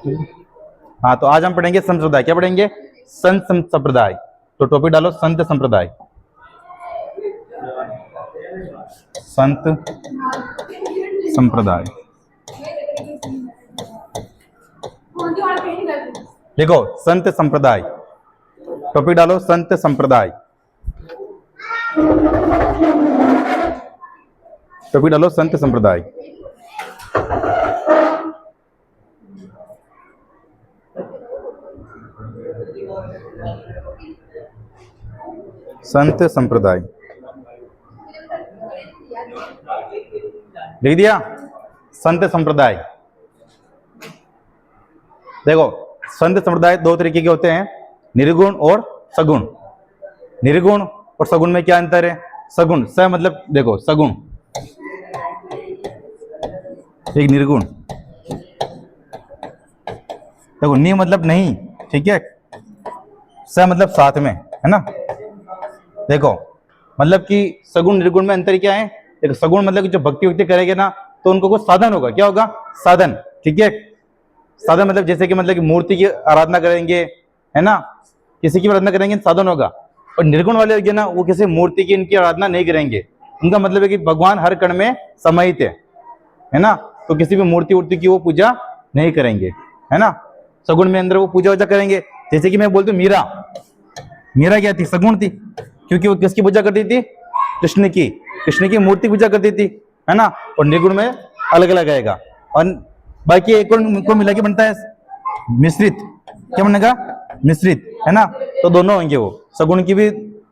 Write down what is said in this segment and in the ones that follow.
हाँ, तो आज हम पढ़ेंगे संत संप्रदाय। क्या पढ़ेंगे? संत संप्रदाय। तो टॉपिक डालो संत संप्रदाय। संत संप्रदाय। देखो संत संप्रदाय, टॉपिक डालो संत संप्रदाय। टॉपिक डालो संत संप्रदाय। संत संप्रदाय लिख दिया। संत संप्रदाय। देखो संत संप्रदाय दो तरीके के होते हैं, निर्गुण और सगुण। निर्गुण और सगुण में क्या अंतर है? सगुण स मतलब देखो सगुण, एक निर्गुण। देखो नि मतलब नहीं, ठीक है, स मतलब साथ में, है ना। देखो मतलब कि सगुण निर्गुण में अंतर क्या है? देखो सगुण मतलब कि जो भक्ति वक्ति करेंगे ना तो उनको कुछ साधन होगा। क्या होगा? साधन, ठीक है। साधन मतलब जैसे कि मतलब कि मूर्ति की आराधना करेंगे, है ना, किसी की आराधना करेंगे साधन होगा। और निर्गुण वाले होंगे ना, वो किसी मूर्ति की इनकी आराधना नहीं करेंगे। उनका मतलब है कि भगवान हर कण में समाहित है ना, तो किसी भी मूर्ति वूर्ति की वो पूजा नहीं करेंगे, है ना। सगुण में अंदर वो पूजा वूजा करेंगे। जैसे कि मैं बोलता हूँ मीरा, मीरा क्या थी? सगुण थी, क्योंकि वो किसकी पूजा करती थी? कृष्ण की, कृष्ण की मूर्ति पूजा करती थी, है ना। और निर्गुण में अलग अलग आएगा। और बाकी एक और को मिला के बनता है मिश्रित। क्या बनेगा? मिश्रित, है ना। तो दोनों होंगे, वो सगुण की भी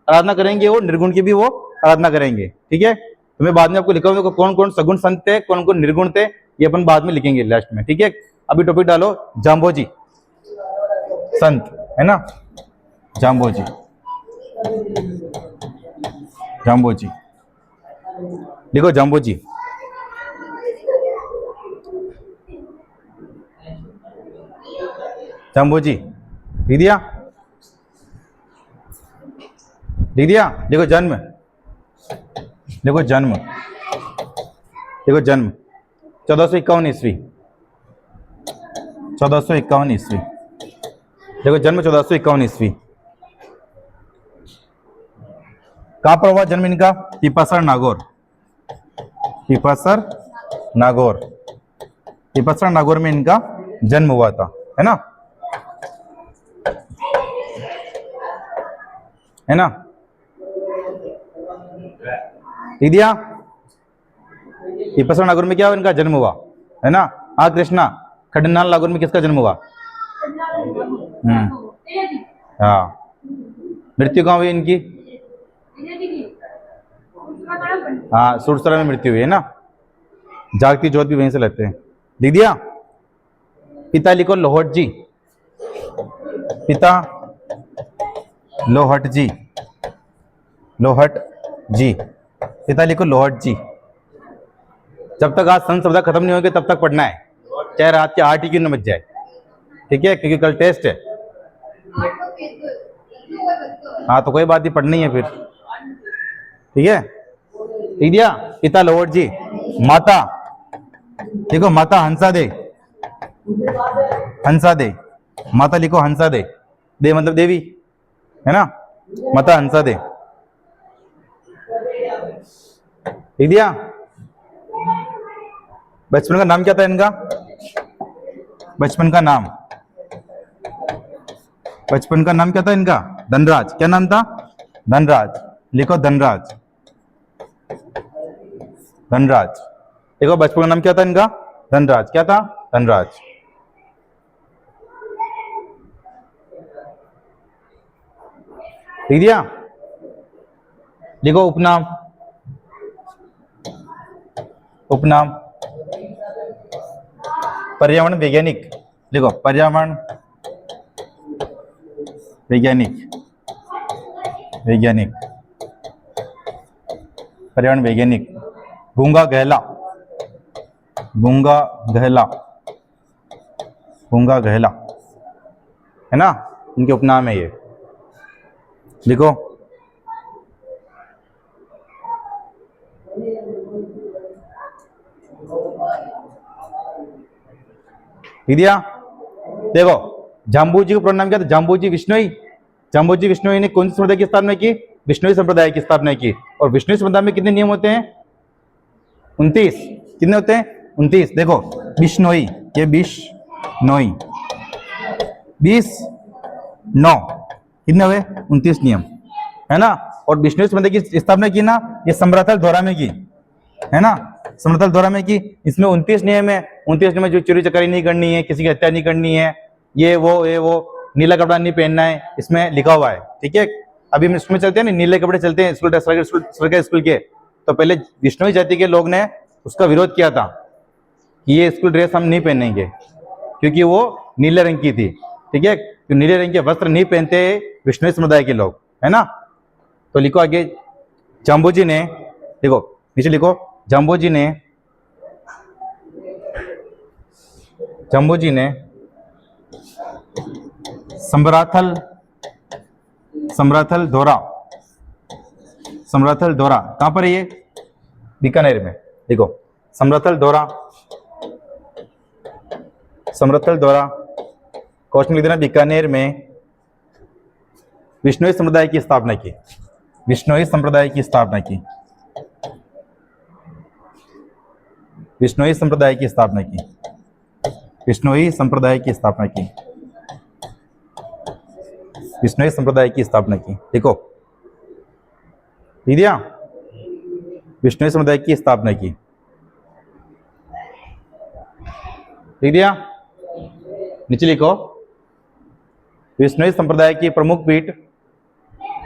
आराधना करेंगे और निर्गुण की भी वो आराधना करेंगे, ठीक है। तो मैं बाद में आपको लिखूंगा कौन कौन सगुण संत थे, कौन कौन निर्गुण थे, ये अपन बाद में लिखेंगे लास्ट में, ठीक है। अभी टॉपिक डालो जाम्बोजी संत, है ना। जाम्बोजी, जाम्बोजी लिखो जाम्बोजी। जाम्बोजी लिख दिया? लिख दिया? देखो जन्म, देखो जन्म, देखो जन्म 1451 ईस्वी, 1451 ईस्वी। देखो जन्म 1451 ईस्वी। कहां पर हुआ जन्म इनका? पीपासर नागौर, पीपासर नागौर, पीपासर नागौर में इनका जन्म हुआ था, है ना, है ना। लिख दिया? पीपासर नागौर में क्या हुआ? इनका जन्म हुआ, है ना। हाँ कृष्णा, खडनाल नागौर में किसका जन्म हुआ? हाँ। मृत्यु कहाँ हुई इनकी? हाँ सुरसरा में मृत्यु हुई, है ना। जागती ज्योत भी वहीं से लगते हैं। लिख दिया? पिता लिखो लोहट जी, पिता लोहट जी, लोहट जी, पिता लिखो लोहट जी। जब तक आज संत शब्द खत्म नहीं होंगे तब तक पढ़ना है, चाहे रात के 8 ही क्यों न बज जाए, ठीक है, क्योंकि कल टेस्ट है। हाँ तो कोई बात नहीं, पढ़नी है फिर, ठीक है। लिख दिया? पिता लोहट जी। माता देखो माता हंसा दे, हंसा दे, माता लिखो हंसा दे, दे मतलब देवी, है ना। माता हंसा दे। लिख दिया? बचपन का नाम क्या था इनका? बचपन का नाम, बचपन का नाम क्या था इनका? धनराज। क्या नाम था? धनराज। लिखो धनराज, धनराज। देखो बचपन का नाम क्या था इनका? धनराज। क्या था? धनराज। लिख दिया? लिखो उपनाम, उपनाम पर्यावरण वैज्ञानिक। लिखो पर्यावरण वैज्ञानिक, वैज्ञानिक, पर्यावरण वैज्ञानिक। गूंगा गहला, गूंगा गहला, गूंगा गहला, है ना, इनके उपनाम है ये। लिखो लिख दिया? देखो जाम्बू जी का पूरा नाम क्या था, जाम्बू जी विश्नोई। जाम्बू जी विश्नोई ने कौन सी संप्रदाय की स्थापना की, विश्नोई संप्रदाय की स्थापना की। और विश्नोई संप्रदाय में कितने नियम होते हैं, 29। कितने होते हैं, 29। देखो बिश्नोई, ये बिश्नोई 20 9 कितने हुए, 29 नियम, है ना। और विष्णु संप्रदाय की स्थापना की ना, ये समराथल दौरा में की, है ना, समराथल दौरा में की। इसमें 29 नियम है। 29 नियम में जो चोरी चकारी नहीं करनी है, किसी की हत्या नहीं करनी है, ये वो नीला कपड़ा नहीं पहनना है, इसमें लिखा हुआ है, ठीक है। अभी हम स्कूल में चलते हैं ना, नीले कपड़े चलते हैं स्कूल, सरकारी स्कूल के। तो पहले विष्णु जाति के लोग ने उसका विरोध किया था कि ये स्कूल ड्रेस हम नहीं पहनेंगे, क्योंकि वो नीले रंग की थी, ठीक है। तो नीले रंग के वस्त्र नहीं पहनते विष्णु समुदाय के लोग, है ना। तो लिखो आगे, जाम्बोजी ने, देखो नीचे लिखो, जाम्बोजी ने समराथल दौरा कहां पर है ये, बीकानेर में। देखो समराथल दौरा क्वेश्चन लिख देना, बीकानेर में विष्णोई संप्रदाय की स्थापना की, विष्णोई संप्रदाय की स्थापना की, विष्णोई संप्रदाय की स्थापना की, विष्णोई संप्रदाय की स्थापना की, विष्णोई संप्रदाय की स्थापना की। देखो लिख दिया, विष्णोई संप्रदाय की स्थापना की, लिख दिया। नीचे लिखो, विष्णोई संप्रदाय की प्रमुख पीठ,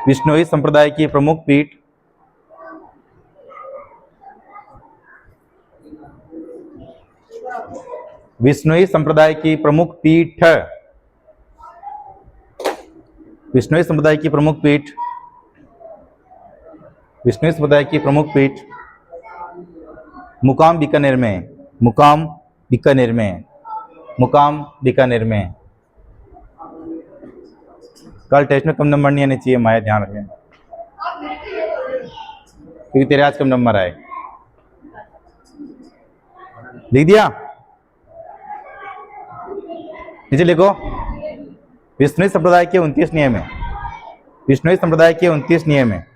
विष्णोई संप्रदाय की प्रमुख पीठ विष्णोई संप्रदाय की प्रमुख पीठ, विष्णोई संप्रदाय की प्रमुख पीठ, विष्णोई संप्रदाय की प्रमुख पीठ मुकाम बीकानेर में, मुकाम बीकानेर में, मुकाम बीकानेर में। कल टेस्ट में कम नंबर नहीं आने चाहिए माया, ध्यान रखें, क्योंकि तेरे आज कम नंबर आए। लिख दिया, नीचे लिखो, विष्णोई संप्रदाय के 29 नियम है, विष्णोई संप्रदाय के 29 नियम है।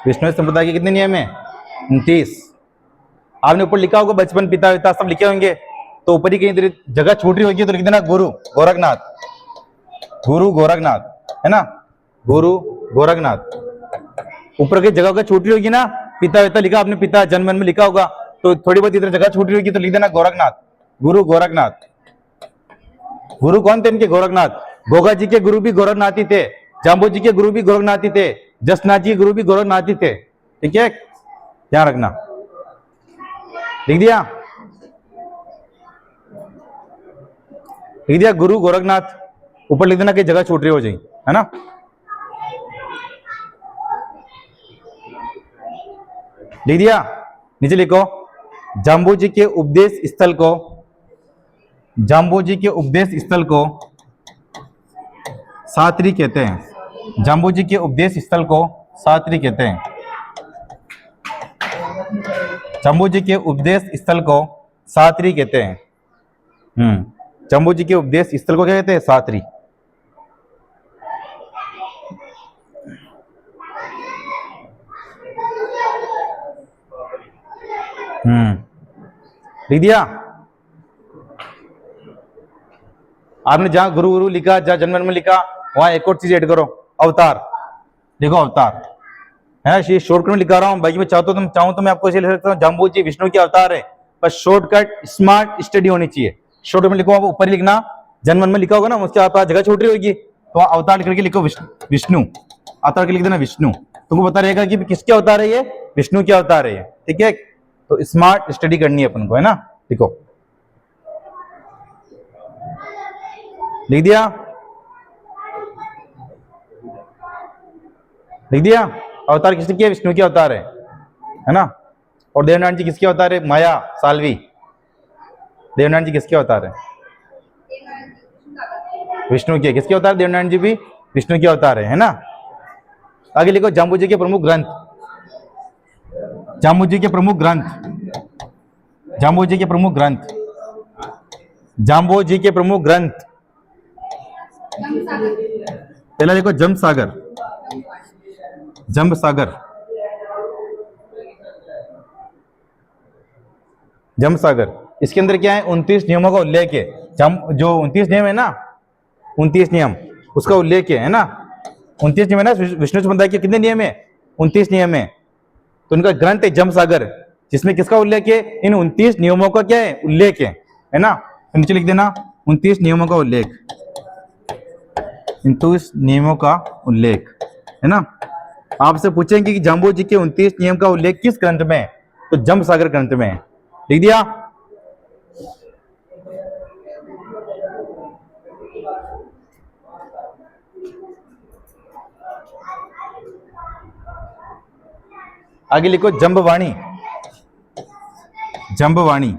विष्णोई संप्रदाय के कितने नियम है, 29। आपने ऊपर लिखा होगा बचपन, पिता विता सब लिखे होंगे, तो ऊपर ही कहीं जगह छूट रही होगी तो लिख देना गुरु गोरखनाथ, गुरु गोरखनाथ, है ना, गुरु गोरखनाथ। ऊपर की जगह छूट रही होगी ना, पिता विता लिखा आपने, पिता जन्म में लिखा होगा, तो थोड़ी बहुत इधर जगह छूट रही होगी तो लिख देना गोरखनाथ, गुरु गोरखनाथ। गुरु कौन थे इनके, गोरखनाथ। गोगा जी के गुरु भी गोरखनाथ ही थे, जाम्बू जी के गुरु भी गोरखनाथ ही थे, जसनाथ जी के गुरु भी गोरखनाथ ही थे, ठीक है, ध्यान रखना। लिख दिया, लिख दिया गुरु गोरखनाथ। ऊपर लिख देना कि जगह छूट रही हो जाए, है ना। लिख दिया, नीचे लिखो, जाम्बू जी के उपदेश स्थल को, जाम्बू जी के उपदेश स्थल को सात्री कहते हैं, जाम्बू जी के उपदेश स्थल को सात्री कहते हैं, जाम्बू जी के उपदेश स्थल को सात्री कहते हैं। जाम्बू जी के उपदेश स्थल को क्या कहते हैं, सात्री। लिख दिया, आपने जहां गुरु गुरु लिखा, जहां जन्म में लिखा, वहां एक और चीज ऐड करो, अवतार लिखो, अवतार है। ये शॉर्टकट में लिखा रहा हूं, बाकी मैं चाहूं तो मैं आपको इसे लिख सकता हूं, जाम्बू जी विष्णु के अवतार है, बस शॉर्टकट स्मार्ट स्टडी होनी चाहिए। शॉर्टकट में लिखो, आप ऊपर लिखना, जन्म में लिखा होगा ना, उसके आप जगह छोटी होगी तो अवतार करके लिखो, विष्णु अवतार के लिख देना विष्णु, तुमको पता रहेगा कि किसके अवतार है ये, विष्णु के अवतार है ये, ठीक है। तो स्मार्ट स्टडी करनी है अपन को, है ना। लिखो, लिख दिया, लिख दिया। अवतार किसके, विष्णु के अवतार है ना। और देवनारायण जी किसके अवतार है, माया सालवी। देवनारायण जी किसके अवतार है, विष्णु के। किसके अवतार, देवनारायण जी भी विष्णु के अवतार है ना। आगे लिखो, जाम्बू जी के प्रमुख ग्रंथ, जाम्बू जी के प्रमुख ग्रंथ, जाम्बू जी के प्रमुख ग्रंथ, जाम्बू जी के प्रमुख ग्रंथ। पहला देखो जंब सागर, जंब सागर, जंब सागर। इसके अंदर क्या है, 29 नियमों का उल्लेख है। जो 29 नियम है ना, 29 नियम, उसका उल्लेख है ना। 29 नियम है ना, विष्णु समुदाय के कितने नियम है? 29 नियम है। तो उनका ग्रंथ है जंब सागर, जिसमें किसका उल्लेख है? इन 29 नियमों का क्या है? उल्लेख है ना। तो नीचे लिख देना 29 नियमों का उल्लेख, 29 नियमों का उल्लेख, है ना। आपसे पूछेंगे कि जाम्बू जी के 29 नियम का उल्लेख किस ग्रंथ में है, तो जंब सागर ग्रंथ में है। लिख दिया। आगे लिखो जंबवाणी, जंबवाणी,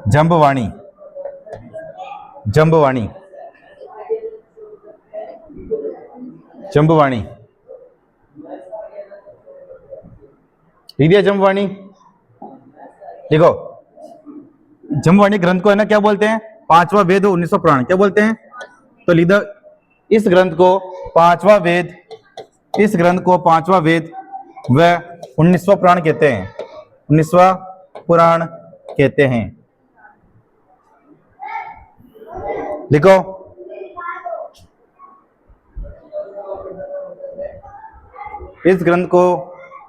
जंबवाणी, जंबवाणी, जंबवाणी। लिख दिया जंबवाणी। देखो जंबवाणी ग्रंथ को है ना क्या बोलते हैं? पांचवा वेद और 1900 पुराण, क्या बोलते हैं? तो लिख दो इस ग्रंथ को पांचवा वेद, इस ग्रंथ को पांचवा वेद व 19वां पुराण कहते हैं, 19वां पुराण कहते हैं। लिखो इस ग्रंथ को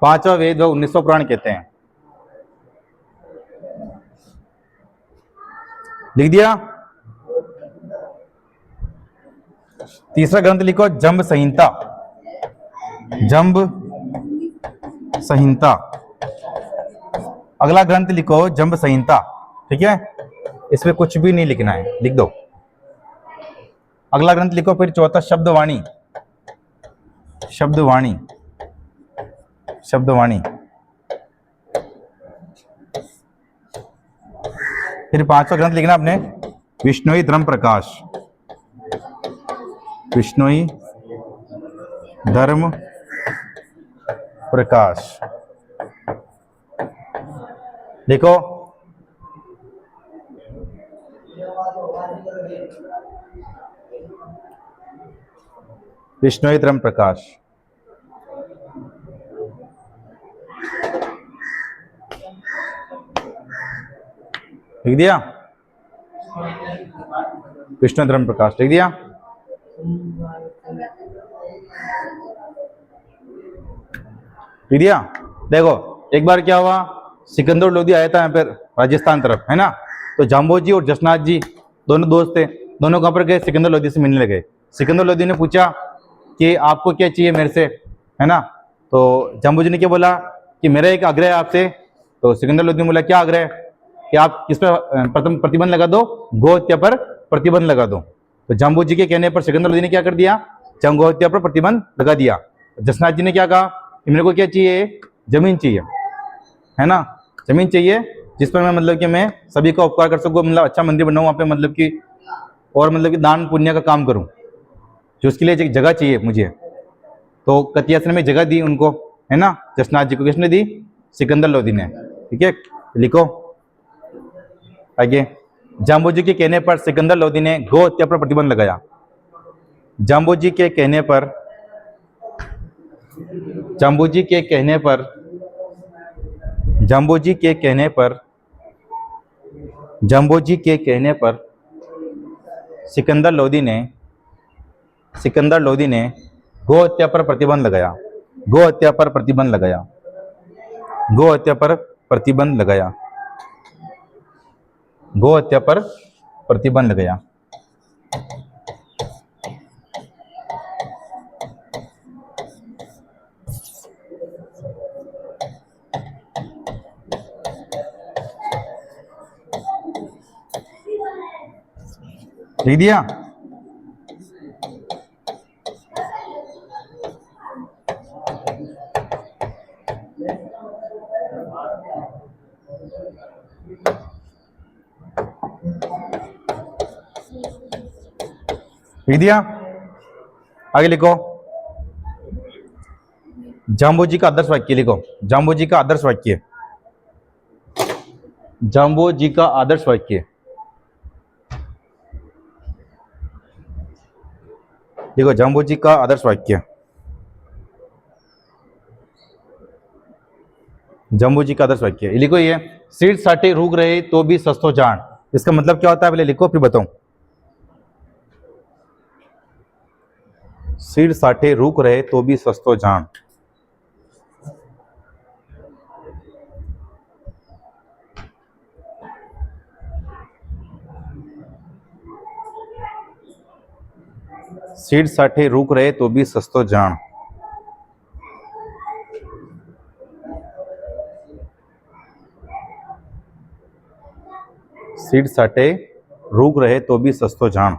पांचवा वेद व 19वां पुराण कहते हैं। लिख दिया। तीसरा ग्रंथ लिखो जंब संहिता, जंब संहिता। अगला ग्रंथ लिखो जंब संहिता, ठीक है। इसमें कुछ भी नहीं लिखना है, लिख दो। अगला ग्रंथ लिखो फिर चौथा शब्दवाणी, शब्दवाणी, शब्दवाणी। फिर पांचवा ग्रंथ लिखना आपने विष्णोई धर्म प्रकाश, विष्णोई धर्म प्रकाश। देखो विष्णोई धर्म प्रकाश। लिख दिया। विष्णु धर्म प्रकाश लिख दिया। लिख दिया। देखो एक बार क्या हुआ, सिकंदर लोधी आया था यहाँ पर राजस्थान तरफ, है ना। तो जाम्बो जी और जसनाथ जी दोनों दोस्त थे, दोनों कहाँ पर गए? सिकंदर लोधी से मिलने लगे। सिकंदर लोधी ने पूछा कि आपको क्या चाहिए मेरे से, है ना। तो जाम्बो जी ने क्या बोला कि मेरा एक आग्रह है आपसे। तो सिकंदर लोधी ने बोला क्या आग्रह है? कि आप किस पर प्रथम प्रतिबंध लगा दो, गौ हत्या पर प्रतिबंध लगा दो। तो जाम्बू जी के कहने पर सिकंदर लोधी ने क्या कर दिया? गौ हत्या पर प्रतिबंध लगा दिया। जसनाथ जी ने क्या कहा कि मेरे को क्या चाहिए? जमीन चाहिए, है ना। जमीन चाहिए जिस पर मैं मतलब कि मैं सभी का उपकार कर सकूँ, मतलब अच्छा मंदिर बनाऊँ वहाँ पे, मतलब कि और मतलब कि दान पुण्य का काम करूँ, जो उसके लिए एक जगह चाहिए मुझे। तो कतियासन में जगह दी उनको, है ना। जसनाथ जी को किसने दी? सिकंदर लोधी ने, ठीक है। लिखो आगे। जाम्बू जी के कहने पर सिकंदर लोधी ने गौ हत्या पर प्रतिबंध लगाया। जाम्बू जी के कहने पर, जाम्बू जी के कहने पर, जाम्बू जी के कहने पर, जाम्बू जी के कहने पर सिकंदर लोधी ने, सिकंदर लोधी ने गौ हत्या पर प्रतिबंध लगाया, गौ हत्या पर प्रतिबंध लगाया, गौ हत्या पर प्रतिबंध लगाया, गौ हत्या पर प्रतिबंध लगाया। लिख दिया। लिख दिया। आगे लिखो जाम्बोजी का आदर्श वाक्य लिखो, जाम्बोजी का आदर्श वाक्य, जाम्बोजी का आदर्श वाक्य देखो, जाम्बोजी का आदर्श वाक्य, जाम्बोजी का आदर्श वाक्य लिखो। ये सीट साटे रूक रहे तो भी सस्तो जान, इसका मतलब क्या होता है पहले लिखो फिर बताऊं। सीट साटे रूक रहे तो भी सस्तो जान, सीट साठे रूक रहे तो भी सस्तो जान, सीट साठे रूक रहे तो भी सस्तो जान,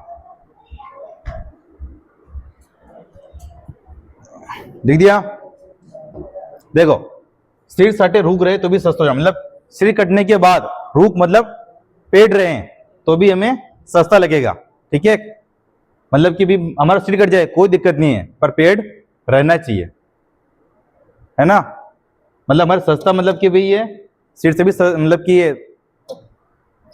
लिख दिया। देखो, सीट साठे रूक रहे तो भी सस्तो जान मतलब सिर कटने के बाद, रूक मतलब पेट रहे हैं तो भी हमें सस्ता लगेगा, ठीक है। मतलब कि भी हमारा सिर कट जाए कोई दिक्कत नहीं है, पर पेड़ रहना चाहिए, है ना। मतलब हमारा सस्ता मतलब कि भाई ये सिर से भी मतलब कि ये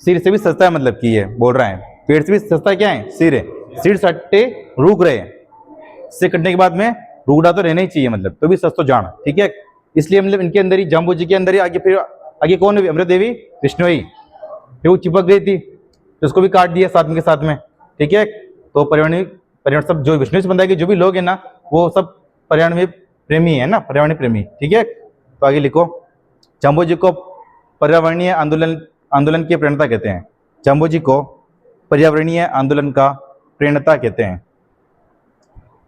सिर से भी सस्ता है, मतलब कि ये बोल रहा है पेड़ से भी सस्ता क्या है, सिर है। सिर सट्टे रुक रहे हैं, सिर कटने के बाद में रुकड़ा तो रहना ही चाहिए, मतलब तो भी सस्तो जान, ठीक है। इसलिए मतलब इनके अंदर ही, जाम्बोजी के अंदर ही आगे, फिर आगे कौन है, अमृत देवी विष्णुई, फिर वो चिपक गई थी तो उसको भी काट दिया साथ में के साथ में, ठीक है। तो पर्यावरण सब जो विष्णु संप्रदाय के जो भी लोग हैं ना, वो सब पर्यावरण में प्रेमी है ना, पर्यावरण प्रेमी, ठीक है। तो आगे लिखो, जाम्बोजी को पर्यावरणीय आंदोलन की प्रेरणा कहते हैं, जाम्बोजी को पर्यावरणीय आंदोलन का प्रेरणा कहते हैं,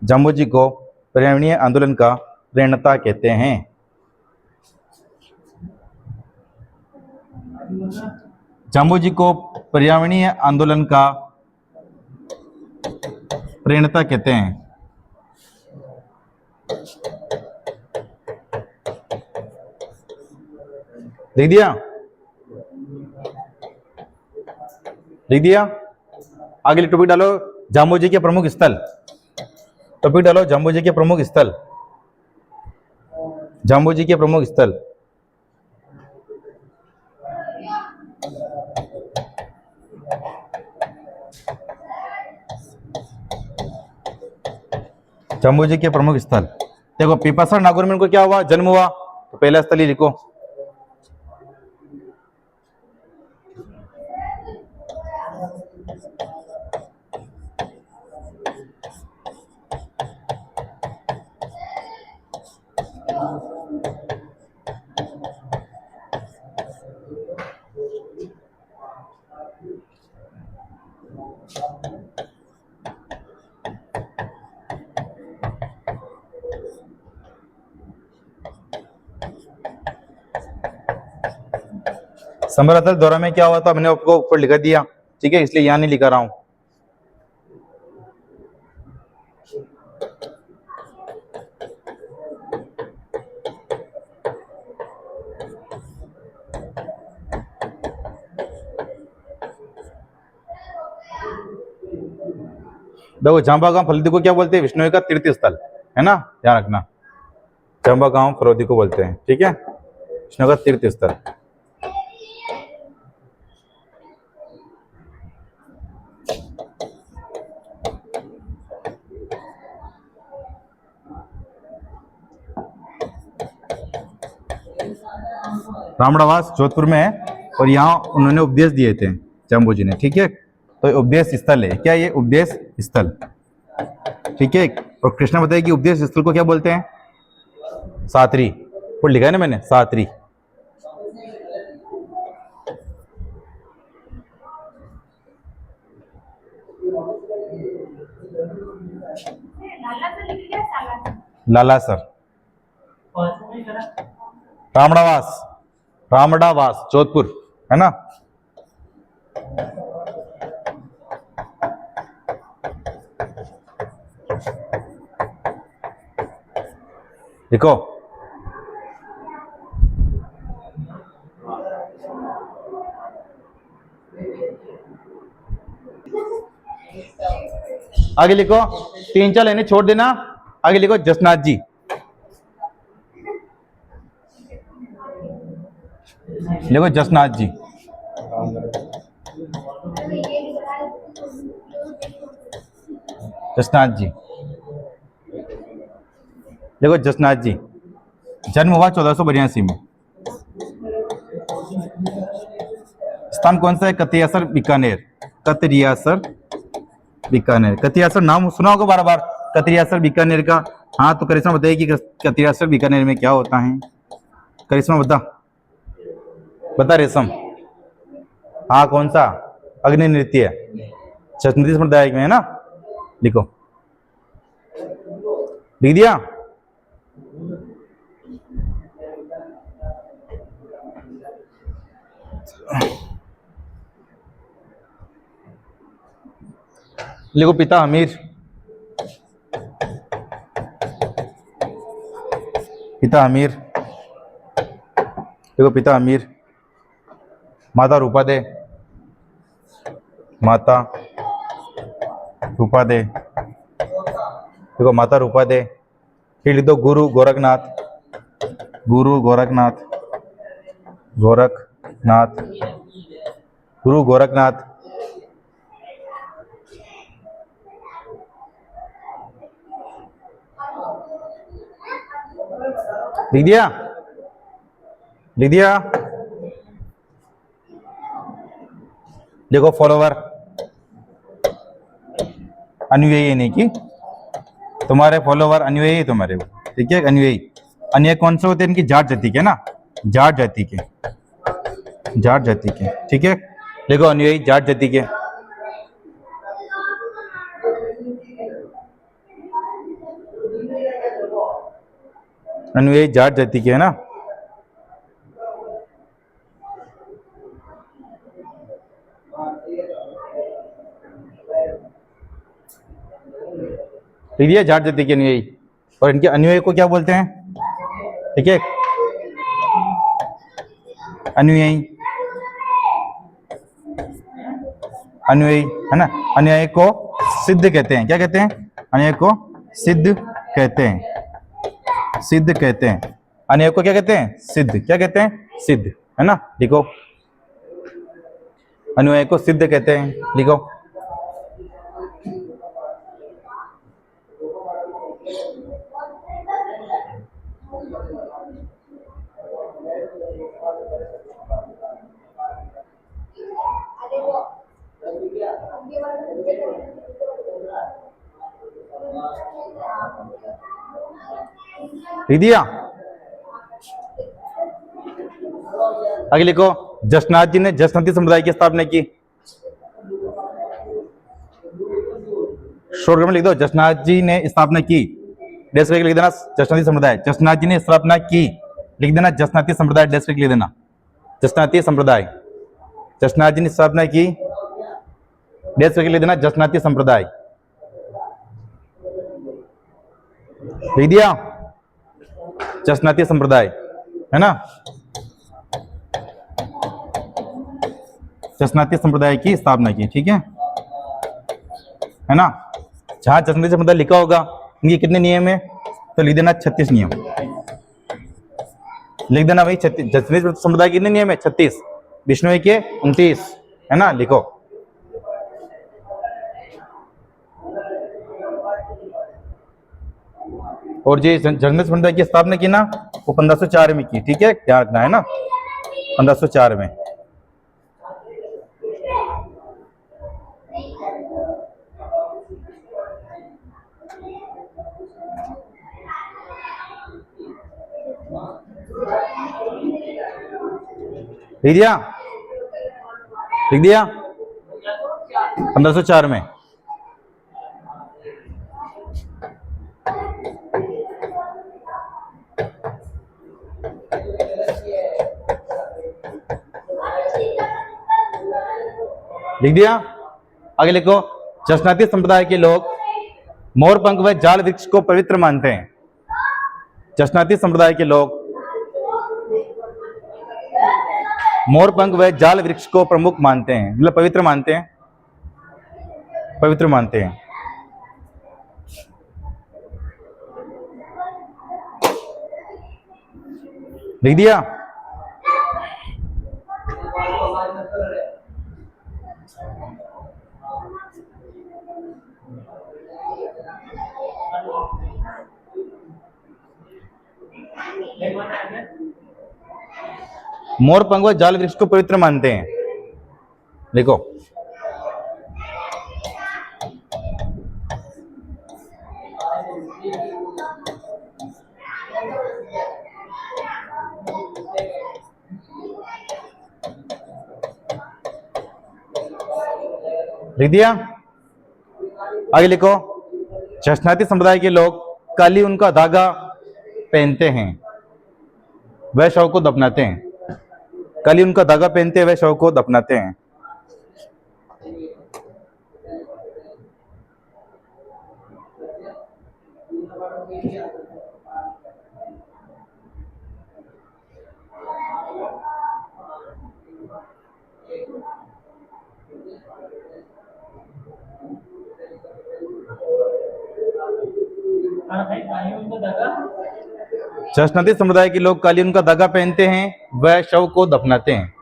जाम्बोजी को पर्यावरणीय आंदोलन का प्रेरणा कहते हैं, जाम्बोजी को पर्यावरणीय आंदोलन का प्रेरणा कहते हैं। लिख दिया, लिख दिया। आगे टॉपिक डालो, जाम्बोजी के प्रमुख स्थल, टॉपिक डालो जाम्बोजी के प्रमुख स्थल, जाम्बोजी के प्रमुख स्थल, जाम्बोजी के प्रमुख स्थल। देखो, पिपासा नागौर में उनको क्या हुआ, जन्म हुआ, तो पहला स्थल ही लिखो, समरातल दौरा में क्या हुआ था मैंने आपको ऊपर लिखा दिया, ठीक है, इसलिए यहां नहीं लिखा रहा हूं। देखो, जांबा गांव फलोदी को क्या बोलते हैं, विष्णु का तीर्थ स्थल, है ना, ध्यान रखना, जांबा गांव फलोदी को बोलते हैं, ठीक है, विष्णु का तीर्थ स्थल। रामड़ावास जोधपुर में है, और यहाँ उन्होंने उपदेश दिए थे जाम्बोजी ने, ठीक है। तो उपदेश स्थल है, क्या ये उपदेश स्थल, ठीक है। और कृष्णा बताइए कि उपदेश स्थल को क्या बोलते हैं, सातरी, फुल लिखा है ना मैंने, सातरी। लालासर, रामड़ावास, रामड़ावास जोधपुर, है ना। देखो, आगे लिखो, 3-4 लाइनें छोड़ देना, आगे लिखो जसनाथ जी, देखो जसनाथ जी, जसनाथ जी, देखो जसनाथ जी, जन्म हुआ 1482 में। स्थान कौन सा है? कतियासर बीकानेर, कतरियासर बीकानेर। कतियासर नाम सुना होगा बार बार, कतरियासर बीकानेर का। हाँ तो करिश्मा बताइए कि कतरियासर बीकानेर में क्या होता है? करिश्मा बता, बता रेशम। हाँ कौन सा? अग्नि नृत्य, क्षत्रिय समुदाय में है ना। लिखो, लिख दिया? लिखो पिता अमीर, पिता अमीर, देखो पिता अमीर। माता रूपा दे, माता रूपा दे, देखो माता रूपा दे। फिर लिख दो गुरु गोरखनाथ, गुरु गोरखनाथ, गोरखनाथ, गुरु गोरखनाथ। लिख दिया? लिख दिया? देखो फॉलोवर, अनुयायी नहीं की, तुम्हारे फॉलोवर अनुयायी तुम्हारे वो, ठीक है। अनुयायी, अनुयायी कौन से होते हैं? इनकी जाट जाति के ना, जाट जाति के, जाट जाति के, ठीक है। देखो अनुयायी जाट जाति के। अनुयायी जाट जाति के है ना। ठीक है, जाट जाति के अनुयायी। और इनके अनुयायी को क्या बोलते हैं? ठीक है, अनुयायी, अनुयायी है ना। अनुयायी को सिद्ध कहते हैं। क्या कहते हैं? अनुयायी को सिद्ध कहते हैं, सिद्ध कहते हैं। अनुयायी को क्या कहते हैं? सिद्ध। क्या कहते हैं? सिद्ध, है ना। लिखो, अनुयायी को सिद्ध कहते हैं। लिखो, लिख दिया? आगे लिखो, जसनाथ जी ने जसनती समुदाय की स्थापना की। शॉर्ट में लिख दो, जसनाथ जी ने स्थापना की। डेस्क पे लिख देना जसनाती समुदाय। जसनाथ जी ने स्थापना की, लिख देना जसनाती संप्रदाय। डेस्क पे लिख देना जसनाती संप्रदाय। जसनाथ जी ने स्थापना की, डेस्क पे लिख देना जसनाती संप्रदाय। लिख दिया? जसनाती संप्रदाय, है ना। जसनाती संप्रदाय की स्थापना की, ठीक है ना। जहां जसनाती संप्रदाय लिखा होगा इनके कितने नियम है? तो लिख देना 36 नियम। लिख देना भाई, जसनाती संप्रदाय के कितने नियम है? 36। विष्णु के 29, है ना। लिखो, और जो जसनाती संप्रदाय की स्थापना की ना, वो 1504 में की, ठीक है, ध्यान रखना, है ना। 1504 में। लिख दिया? लिख दिया? 1504 में। लिख दिया? आगे लिखो, जसनाती संप्रदाय के लोग मोरपंख व जाल वृक्ष को पवित्र मानते हैं। जसनाती संप्रदाय के लोग मोरपंख व जाल वृक्ष को प्रमुख मानते हैं, मतलब पवित्र मानते हैं, पवित्र मानते हैं। लिख दिया? मोर पंख व जाल वृक्ष को पवित्र मानते हैं। लिखो। लिख दिया? आगे लिखो। चश्नाती संप्रदाय के लोग काली ऊन का धागा पहनते हैं, वह शव को दफनाते हैं। काली ऊन का धागा पहनते हैं, वह शव को दफनाते हैं। चश्नाती समुदाय के लोग काली ऊन का धागा पहनते हैं, वह शव को दफनाते हैं।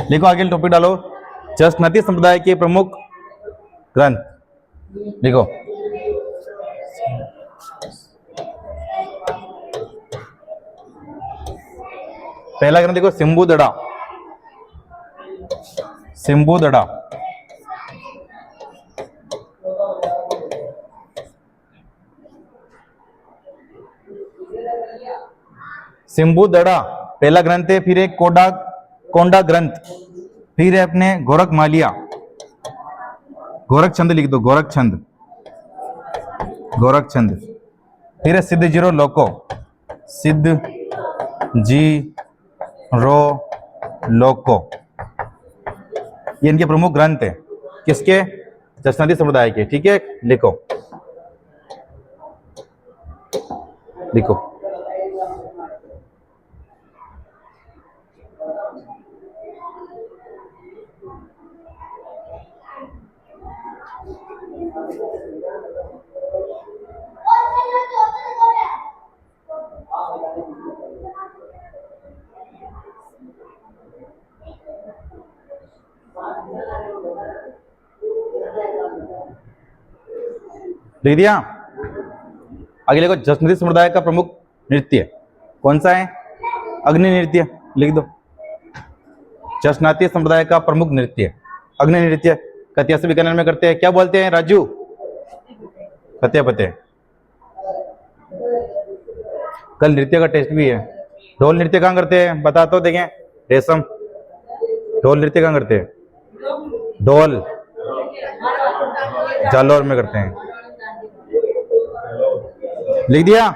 लिखो, आगे टॉपिक डालो। चश्नाती समुदाय के प्रमुख ग्रंथ लिखो। पहला ग्रंथ देखो, सिम्बुदड़ा। सिम्बुदड़ा। सिम्बुदड़ा पहला ग्रंथ है। फिर एक कोंडा ग्रंथ, फिर है अपने गोरखमालिया। गोरखछंद लिख दो, गोरखछंद। गोरखछंद। फिर है सिद्ध जीरो लोको। सिद्ध जी रो लोको। ये इनके प्रमुख ग्रंथ है। किसके? चश्नाती समुदाय के। ठीक है, लिखो। लिखो। लिख दिया? आगे लिखो। चश्नाती समुदाय का प्रमुख नृत्य कौन सा है? अग्नि नृत्य। लिख दो। चश्नाती समुदाय का प्रमुख नृत्य अग्नि नृत्य। कत्यासी बीकानेर में करते हैं। क्या बोलते हैं राजू? कत्या पते। कल नृत्य का टेस्ट भी है। ढोल नृत्य कहाँ करते हैं? बता तो देखें। रेशम, ढोल नृत्य कहाँ करते हैं? ढोल जालौर में करते हैं। लिख दिया?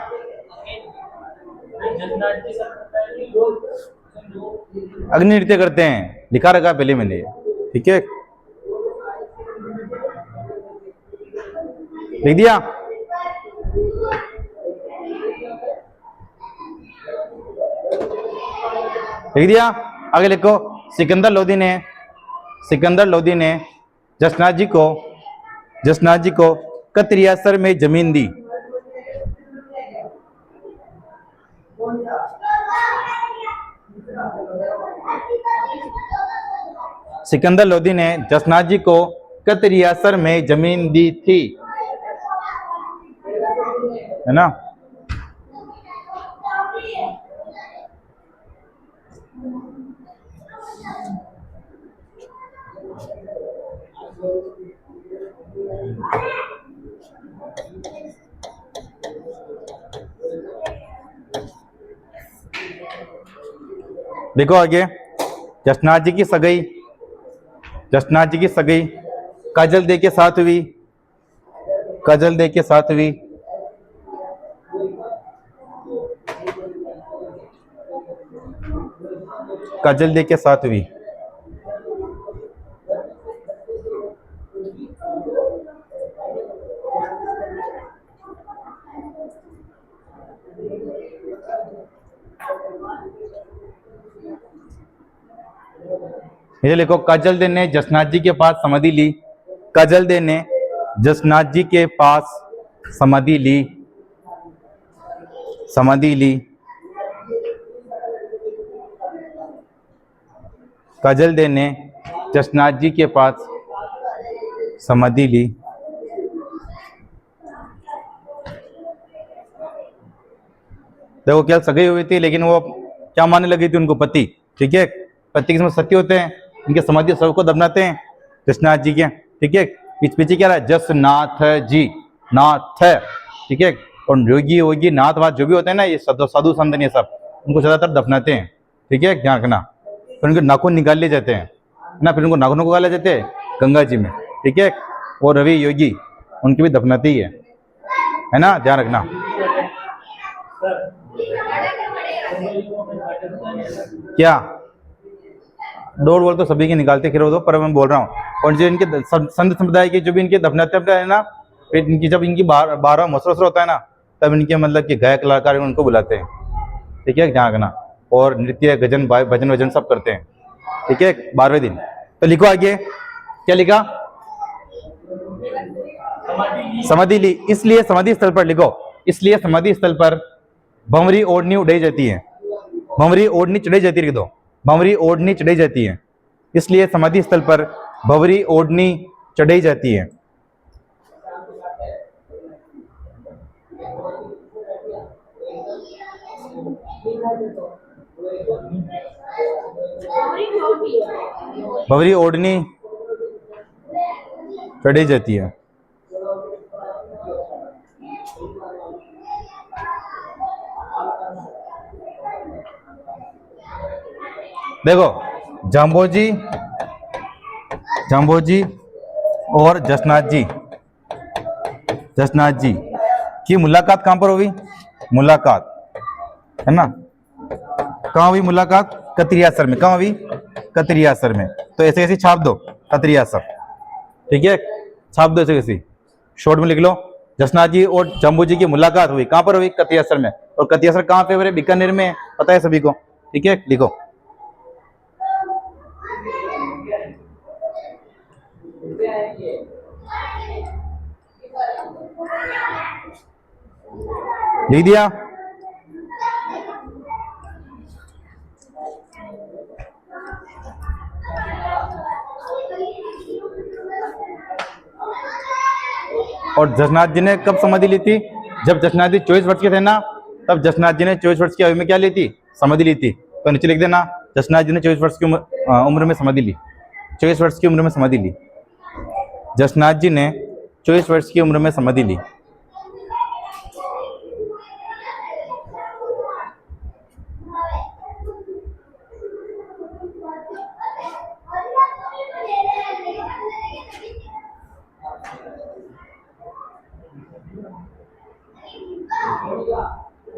अग्नि नृत्य करते हैं, लिखा रखा पहले मैंने। ठीक है, लिख दिया? लिख दिया? आगे लिखो। सिकंदर लोधी ने जसनाथ जी को कतरियासर में जमीन दी। सिकंदर लोधी ने जसनाथ जी को कतरियासर में जमीन दी थी, है ना? देखो आगे। जसनाथ जी की सगाई काजल दे के साथ हुई। काजल दे के साथ हुई। काजल दे के साथ हुई। ये लिखो। काजल दे ने जसनाथ जी के पास समाधि ली। काजल दे ने जसनाथ जी के पास समाधि ली। समाधि ली। काजल दे ने जसनाथ जी के पास समाधि ली। देखो क्या सगाई हुई थी, लेकिन वो क्या मानने लगी थी उनको पति, ठीक है। पति किस्मत सत्य होते हैं, इनके समाधि सबको दफनाते हैं जसनाथ जी के, ठीक है। पीछे क्या रहा है, जसनाथ जी, नाथ, ठीक है। और योगी योगी नाथ वाथ जो भी होते हैं ना, ये साधु संत ये सब, उनको ज्यादातर दफनाते हैं, ठीक है, ध्यान रखना। फिर उनके नाखून निकाल लिए जाते हैं ना, फिर उनको नाखूनों को निकाले जाते हैं गंगा जी में, ठीक है। और रवि योगी उनकी भी दफनाती है ना, ध्यान रखना। क्या डोर वोल तो सभी के निकालते खिरो दो, पर मैं बोल रहा हूँ। और जो इनके संत संप्रदाय के जो भी इनके दफनाते है ना, फिर इनकी जब इनकी 12 मसर होता है ना, तब इनके मतलब कि गायक कलाकार उनको बुलाते हैं, ठीक है, ध्यान रखना। और नृत्य गजन भजन वजन सब करते हैं, ठीक है, 12वें दिन। तो लिखो आगे, क्या लिखा, समाधि ली। इसलिए समाधि स्थल पर लिखो, इसलिए समाधि स्थल पर भंवरी ओढ़नी उड़ाई जाती है, भंवरी ओढ़नी चढ़ाई जाती है, लिख दो, भंवरी ओढ़नी चढ़ाई जाती है। इसलिए समाधि स्थल पर भंवरी ओढ़नी चढ़ाई जाती है। भंवरी ओढ़नी चढ़ाई जाती है। देखो जाम्बोजी, जाम्बोजी और जसनाथ जी, जसनाथ जी की मुलाकात कहां पर हुई, मुलाकात है ना, कहां हुई मुलाकात, कतरियासर में। कहां हुई, कतरियासर में। तो ऐसे ऐसे छाप दो, कतरियासर, ठीक है, छाप दो ऐसे ऐसे, शॉर्ट में लिख लो। जसनाथ जी और जम्बू जी की मुलाकात हुई कहां पर हुई, कतरियासर में। और कतरियासर कहां पे, बीकानेर में, पता है सभी को, ठीक है, लिखो। लिख दिया, और जसनाथ जी ने कब समाधि ली थी, जब जसनाथ जी 24 वर्ष के थे ना, तब जसनाथ जी ने 24 वर्ष की आयु में क्या ली थी, समाधि ली थी। तो नीचे लिख देना, जसनाथ जी ने 24 वर्ष की उम्र में समाधि ली, 24 वर्ष की उम्र में समाधि ली। जसनाथ जी ने 24 वर्ष की उम्र में समाधि ली।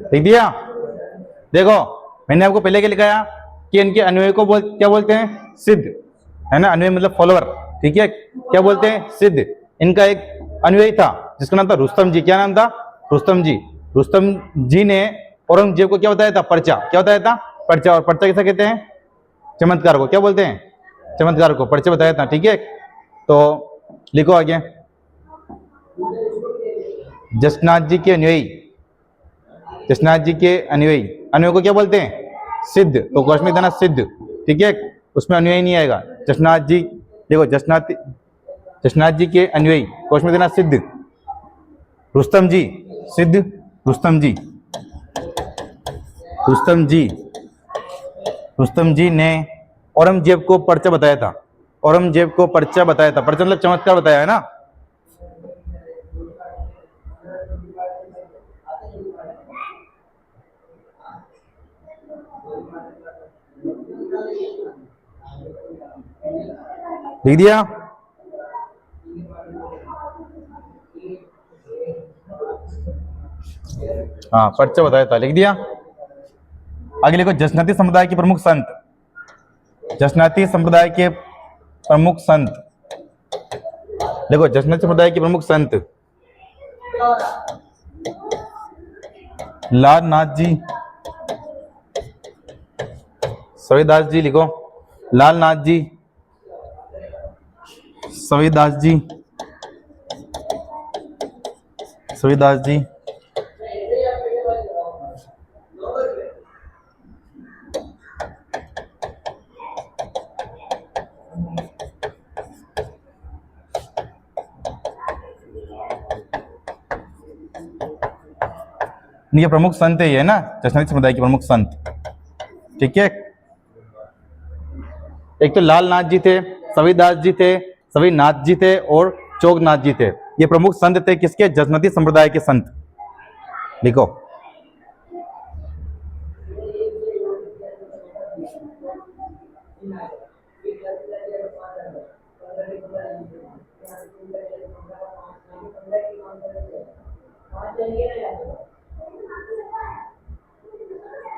लिख दिया। देखो मैंने आपको पहले क्या लिखाया कि इनके अनुयायी को क्या बोलते हैं, सिद्ध, है ना, अनुयायी मतलब फॉलोअर, ठीक है, क्या बोलते हैं, सिद्ध। इनका एक अनुयायी था जिसका नाम था रुस्तम जी। क्या नाम था, रुस्तम जी। रुस्तम जी ने औरंगजेब को क्या बताया था, पर्चा। क्या बताया था, पर्चा। और पर्चा कैसा कहते हैं, चमत्कार को क्या बोलते हैं, चमत्कार को पर्चा बताया था, ठीक है। तो लिखो आगे, जसनाथ जी के अनुयायी, जसनाथ जी के अनुयायी, अनुयायी को क्या बोलते हैं, सिद्ध। तो क्वेश्चन में देना सिद्ध, ठीक है, उसमें अनुयायी नहीं आएगा। जसनाथ जी, देखो जसनाथ जी के अनुयायी, क्वेश्चन में देना सिद्ध। रुस्तम जी, सिद्ध, रुस्तम जी, रुस्तम जी, रुस्तम जी ने औरंगजेब को पर्चा बताया था, औरंगजेब को पर्चा बताया था। पर्चा मतलब चमत्कार बताया है ना। लिख दिया, हाँ पर्चा बताया था, लिख दिया। आगे लिखो, जसनाती समुदाय के प्रमुख संत, जसनाती संप्रदाय के प्रमुख संत। देखो जसनाती समुदाय के प्रमुख संत, लालनाथ जी, सविदास जी, लिखो लालनाथ जी, सविदास जी, सविदास जी, इनके प्रमुख संत है ये ना, जसनाती समुदाय के प्रमुख संत। ठीक है, एक तो लाल नाथ जी थे, सविदास जी थे, सविनाथ जी थे और चोगनाथ जी थे। ये प्रमुख संत थे किसके? जसनाती संप्रदाय के संत। लिखो।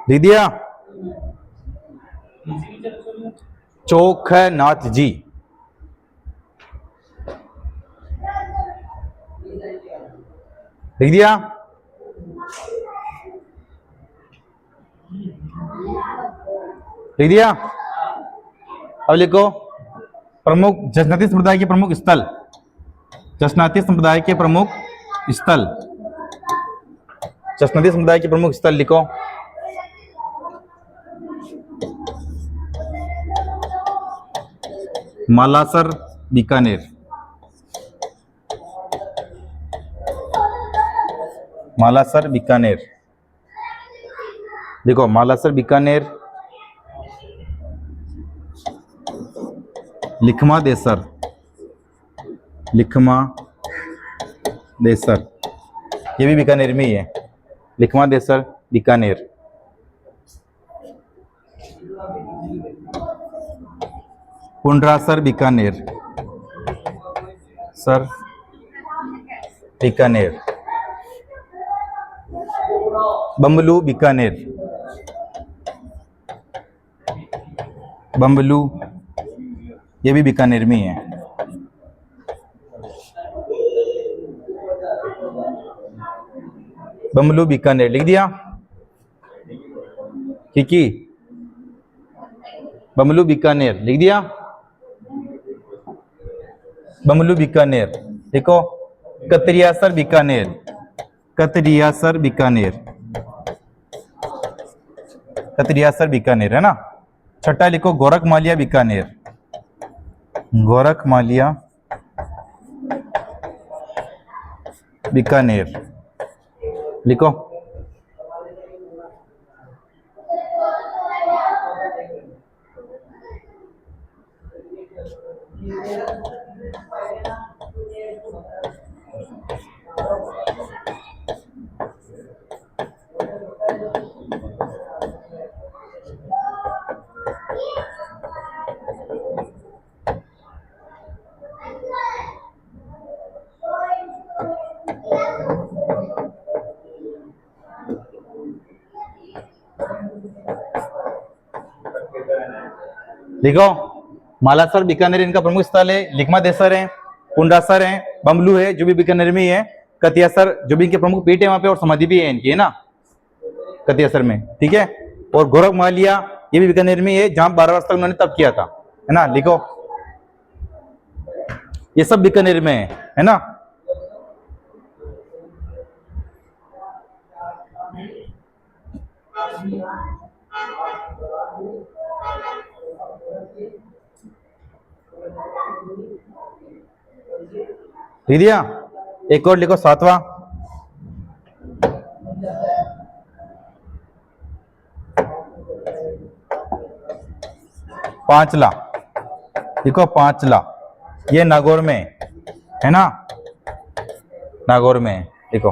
लिख दिया? चोखनाथ जी। लिख दिया? लिख दिया? अब लिखो प्रमुख जसनाती संप्रदाय के प्रमुख स्थल। जसनाती संप्रदाय के प्रमुख स्थल। जसनाती समुदाय के प्रमुख स्थल लिखो। मालासर, बीकानेर। मालासर, बीकानेर। देखो मालासर, बीकानेर। लिखमा देसर। लिखमा देसर, ये भी बीकानेर में ही है। लिखमा देसर, बीकानेर। पुंडरासर, बीकानेर। सर, बीकानेर। बम्बलू, बीकानेर। बम्बलू, ये भी बीकानेर में ही है। बम्बलू, बीकानेर। लिख दिया? की बम्बलू, बीकानेर। लिख दिया? बम्बलू, बीकानेर। देखो कतरियासर, बीकानेर। कतरियासर, बीकानेर। कतरियासर, बीकानेर है ना। छठा लिखो गोरखमालिया, बीकानेर। गोरखमालिया, बीकानेर। लिखो। लिखो मालासर, बीकानेर इनका प्रमुख स्थल है। लिखमा देसर है, पुंडरासर है, बम्बलू है जो भी बीकानेर में ही है, कतियासर जो भी इनके प्रमुख पीठ है वहां पे और समाधि भी है इनकी है ना कतियासर में। ठीक है, और गोरखमालिया ये भी बीकानेर में ही है जहां 12 वर्ष तक उन्होंने तप किया था, है ना। लिखो ये सब बीकानेर में है ना। लिख दिया? एक और लिखो सातवां। पांचला। देखो पांचला, ये नागौर में है ना। नागौर में देखो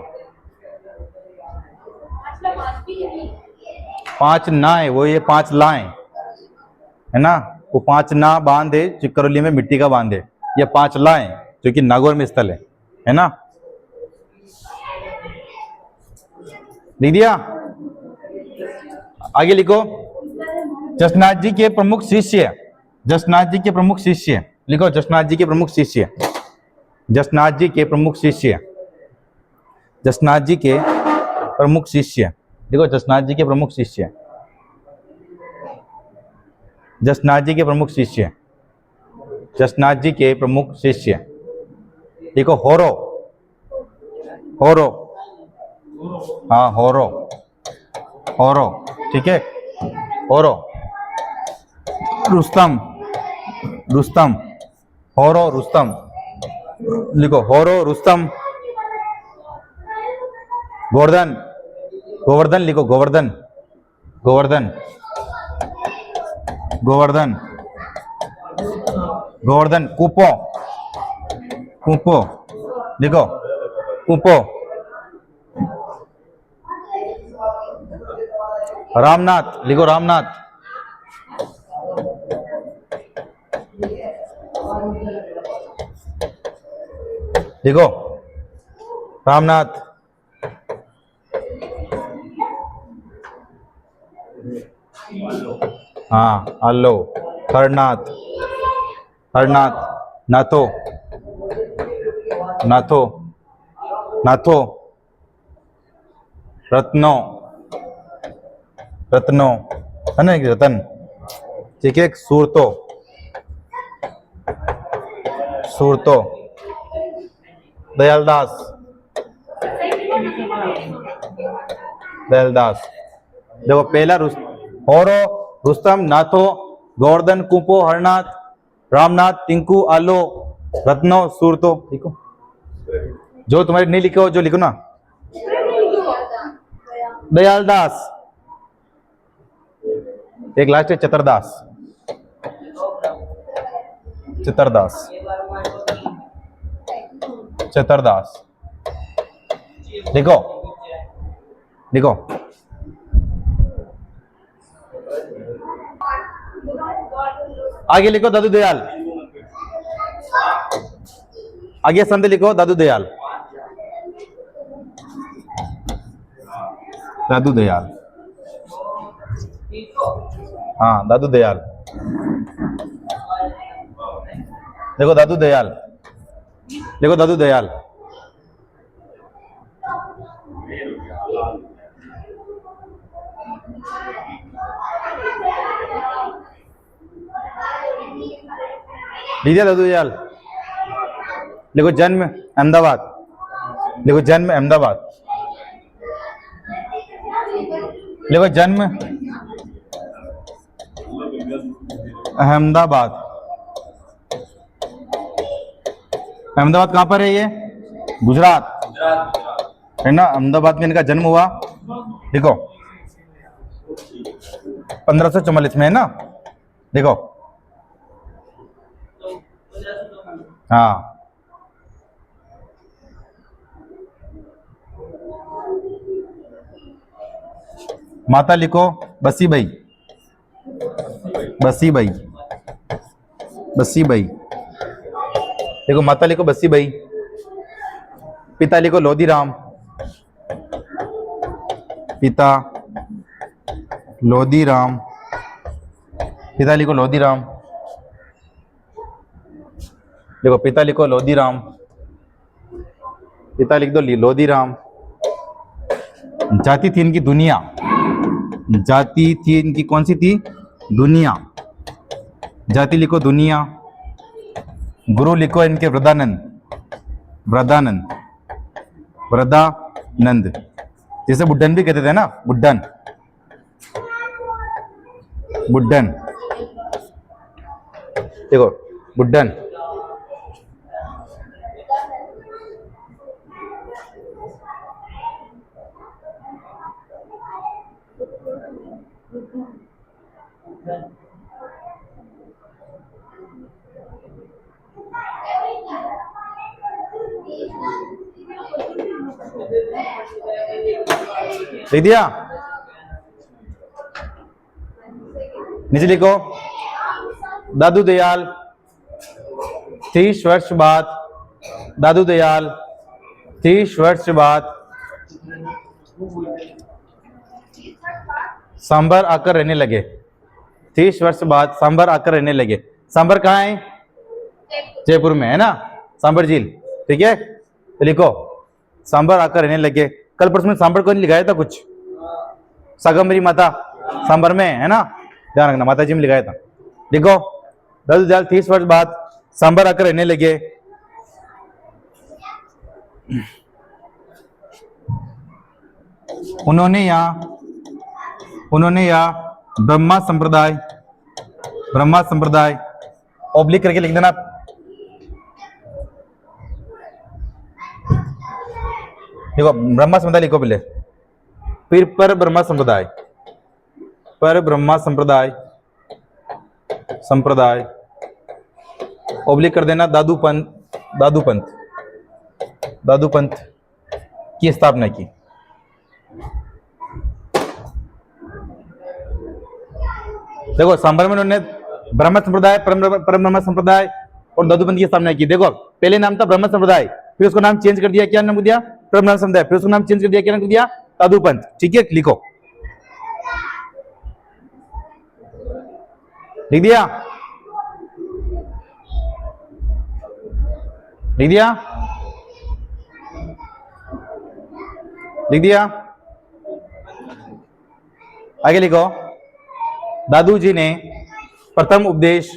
5 ना है वो, ये 5 ला है ना। वो 5 ना बांध है जो करौली में मिट्टी का बांध है। ये 5 ला है जो कि नागौर में स्थल है ना। लिख दिया? आगे लिखो जसनाथ जी के प्रमुख शिष्य। जसनाथ जी के प्रमुख शिष्य लिखो। जसनाथ जी के प्रमुख शिष्य। जसनाथ जी के प्रमुख शिष्य। जसनाथ जी के प्रमुख शिष्य देखो। जसनाथ जी के प्रमुख शिष्य। जसनाथ जी के प्रमुख शिष्य। जसनाथ जी के प्रमुख शिष्य देखो। होरो, होरो, हाँ होरो, होरो। ठीक है, होरो। रुस्तम, रुस्तम, होरो, रुस्तम। लिखो होरो, रुस्तम। गोवर्धन, गोवर्धन लिखो, गोवर्धन, गोवर्धन, गोवर्धन, गोवर्धन। कुपो, कुपो लिखो, कुपो। रामनाथ लिखो, रामनाथ, लिखो, रामनाथ। हाँ, आलो। हरनाथ, हरनाथ। नाथो, नाथो, नाथो। रत्नो, रत्नो, है ना, एक रतन। ठीक है। एक सूरतो, सूरतो। दयालदास, दयालदास। देखो पहला होरो, रुस्तम, नाथो, गोवर्धन, कुपो, हरनाथ, रामनाथ, टिंकू, आलो, रत्नो, सूरतो। ठीक हो। जो तुम्हारे नहीं लिखे हो, जो लिखो ना। दयालदास। एक लास्ट है चतरदास, चतरदास, चतरदास। लिखो, लिखो। आगे लिखो दादू दयाल, आगे संत लिखो दादू दयाल, दादू दयाल। हाँ, दादू दयाल। देखो दादू दयाल, देखो दादू दयाल। लीजिए दादू दयाल। देखो जन्म अहमदाबाद, देखो जन्म अहमदाबाद, देखो जन्म अहमदाबाद। अहमदाबाद कहाँ पर है ये? गुजरात, है ना। अहमदाबाद में इनका जन्म हुआ। देखो 1544 में, है ना। देखो, हाँ। माता लिखो बसीबाई, बसीबाई, बसीबाई। देखो माता लिखो बसीबाई। पिता लिखो लोधीराम, पिता लोधीराम, पिता लिखो लोधीराम। देखो पिता लिखो लोधीराम, पिता लिख दो लोधीराम। जाति थी इनकी दुनिया, जाति थी इनकी कौन सी थी? दुनिया। जाति लिखो दुनिया। गुरु लिखो इनके वृदानंद, वृदानंद, वृदानंद। जैसे बुड्ढन भी कहते थे ना, बुड्ढन, बुड्ढन। देखो बुड्ढन। लिख दिया? नीचे लिखो दादू दयाल 30 वर्ष बाद, दादू दयाल 30 वर्ष बाद सांबर आकर रहने लगे। 30 वर्ष बाद सांबर आकर रहने लगे। सांबर कहाँ है? जयपुर में, है ना, सांबर झील। ठीक है, तो लिखो सांबर आकर रहने लगे। कल परसों में सांबर को नहीं लिखाया था कुछ? सागंबरी माता सांबर में, है ना, ध्यान रखना, माता जी में लिखाया था। लिखो दादू दयाल 30 वर्ष बाद सांबर आकर रहने लगे। उन्होंने यहाँ ब्रह्मा संप्रदाय ऑब्लिक करके लिख देना। देखो ब्रह्मा संप्रदाय लिखो पहले, फिर पर ब्रह्मा संप्रदाय, पर ब्रह्मा संप्रदाय, संप्रदाय ओब्लिक कर देना दादू पंथ, दादू पंथ, दादू पंथ की स्थापना की। देखो सांबर में उन्होंने ब्रह्म संप्रदाय, परम ब्रह्म संप्रदाय और दादू पंथ की स्थापना की। देखो पहले नाम था ब्रह्म संप्रदाय, फिर उसको नाम चेंज कर दिया, क्या नाम दिया? परम ब्रह्म संप्रदाय, फिर उसको नाम चेंज कर दिया, क्या नाम दिया? दादू पंथ। ठीक है, लिखो, लिख दिया, लिख दिया, लिख दिया। आगे लिखो, दादू जी ने प्रथम उपदेश,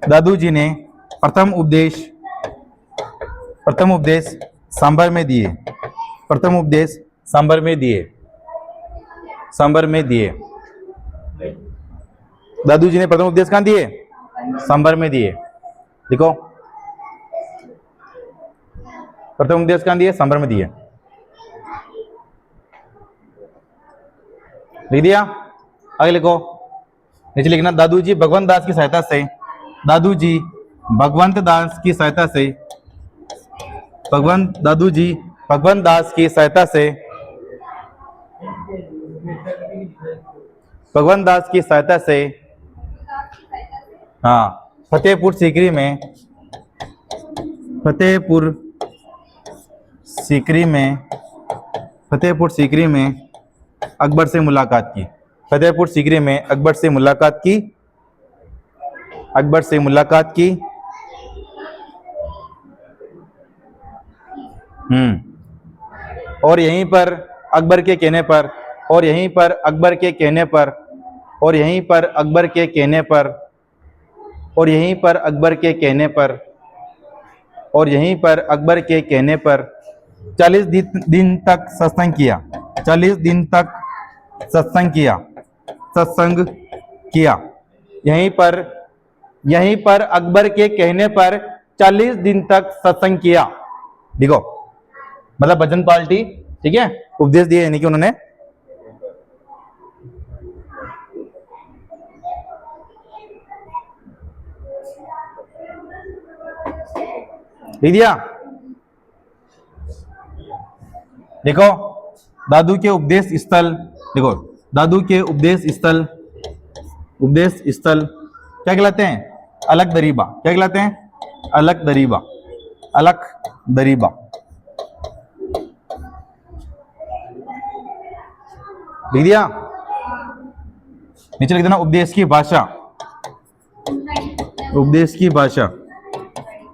दादू जी ने प्रथम उपदेश, प्रथम उपदेश सांबर में दिए, प्रथम उपदेश सांबर में दिए, सांबर में दिए। दादू जी ने प्रथम उपदेश कहां दिए? सांबर में दिए। देखो प्रथम उपदेश कहां दिए? सांबर में दिए। लिख दिया? आगे लिखो, नीचे लिखना, दादू जी भगवंत दास की सहायता से, दादू जी भगवंत दास की सहायता से, दादू जी भगवंत दास की सहायता से, भगवंत दास की सहायता से, हाँ, फतेहपुर सीकरी में, फतेहपुर सीकरी में, फतेहपुर सीकरी में अकबर से मुलाकात की, फतेहपुर सीकरी में अकबर से मुलाकात की, अकबर से मुलाकात की। और यहीं पर अकबर के कहने पर, और यहीं पर अकबर के कहने पर, और यहीं पर अकबर के कहने पर, और यहीं पर अकबर के कहने पर, और यहीं पर अकबर के कहने पर 40 दिन तक सत्संग किया, 40 दिन तक सत्संग किया, सत्संग किया। यहीं पर अकबर के कहने पर 40 दिन तक सत्संग किया। देखो मतलब भजन पार्टी, ठीक है, उपदेश दिए यानी कि उन्होंने। लिख दिया? देखो दादू के उपदेश स्थल, देखो दादू के उपदेश स्थल, उपदेश स्थल क्या कहलाते हैं? अलख दरीबा। क्या कहलाते हैं? अलख दरीबा, अलख दरीबा। लिख दिया? नीचे लिख देना उपदेश की भाषा, उपदेश की भाषा।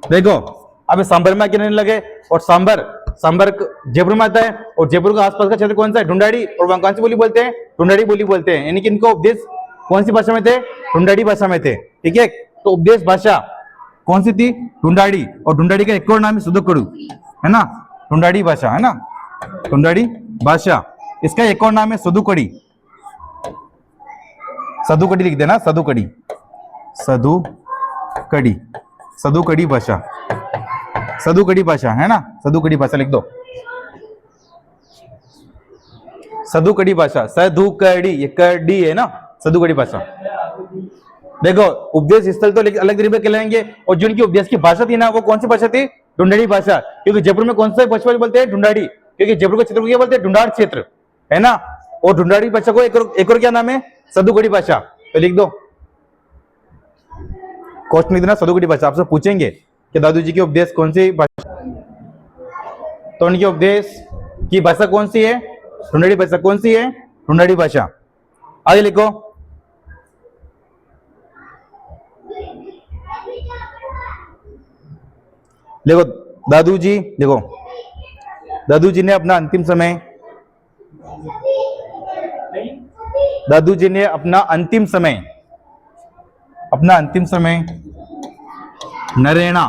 देखो अब सांबर में कहने लगे, और सांबर जयपुर में आता है, और जयपुर का आसपास का क्षेत्र कौन सा है? ढूंढाड़ी। और वहां कौन सी बोली बोलते हैं? ढूंढाड़ी बोली बोलते हैं। यानी कि इनको उपदेश कौन सी भाषा में थे? ढूंढाड़ी भाषा में थे। ठीक है, तो उपदेश भाषा कौन सी थी? ढूंढाड़ी। और ढूंढाड़ी का एक और नाम है सुदुकड़ू, है ना? ढूंढाड़ी भाषा, है ना? ढूंढाड़ी भाषा, इसका एक और नाम है सदुकड़ी। सदुकड़ी लिख देना, सदुकड़ी, सदुकड़ी, सदुकड़ी भाषा, सदुकड़ी भाषा, है ना? सदुकड़ी भाषा लिख दो, सदुकड़ी भाषा, सदुकड़ी, ये कड़ी है ना, सदुकड़ी भाषा। देखो उपदेश स्थल तो अलग तरीके के कहलाएंगे, और जो उनकी उपदेश की भाषा थी ना, वो कौन सी भाषा थी? ढूंढाड़ी भाषा। क्योंकि जयपुर में कौन सा भाषा बोलते हैं? ढूंढाड़ी। क्योंकि जयपुर के क्षेत्र को क्या बोलते हैं? ढूंढाड़ क्षेत्र, है ना? और ढूंढाड़ी भाषा को एक और क्या नाम है? सदुकड़ी भाषा। तो लिख दो, क्वेश्चन लिख देना सदुकड़ी भाषा। आपसे पूछेंगे कि दादू जी के उपदेश कौन सी भाषा, तो उनके उपदेश की भाषा कौन सी है? ढूंढाड़ी भाषा। कौन सी है? ढूंढाड़ी भाषा। आगे लिखो, देखो दादू जी, देखो दादू जी ने अपना अंतिम समय, दादू जी ने अपना अंतिम समय, अपना अंतिम समय नरेणा,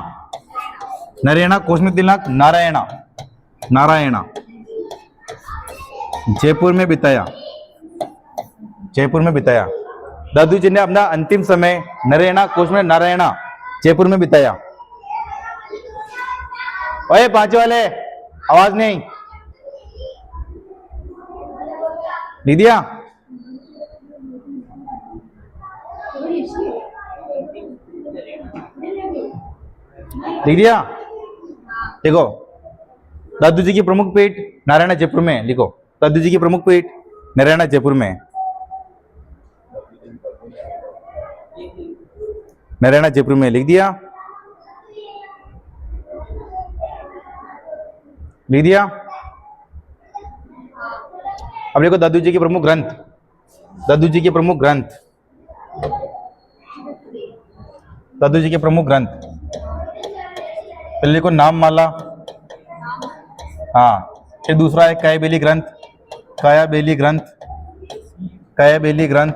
नरेणा कोस्मिक दिनांक नारायणा, नारायणा जयपुर में बिताया, जयपुर में बिताया। दादू जी ने अपना अंतिम समय नरेणा कोस्मिक नारायणा जयपुर में बिताया। ओए पांच वाले, आवाज नहीं। लिख दिया? लिख दिया? देखो, दादू जी की प्रमुख पीठ नारायण जयपुर में, लिखो दादू जी की प्रमुख पीठ नारायण जयपुर में, नारायण जयपुर में। लिख दिया? लिख दिया? अब देखो दादू जी के प्रमुख ग्रंथ, दादू जी के प्रमुख ग्रंथ, दादू जी के प्रमुख ग्रंथ। पहले लिखो नाममाला, हाँ। फिर दूसरा है कायाबेली ग्रंथ, कायाबेली ग्रंथ, कायाबेली ग्रंथ,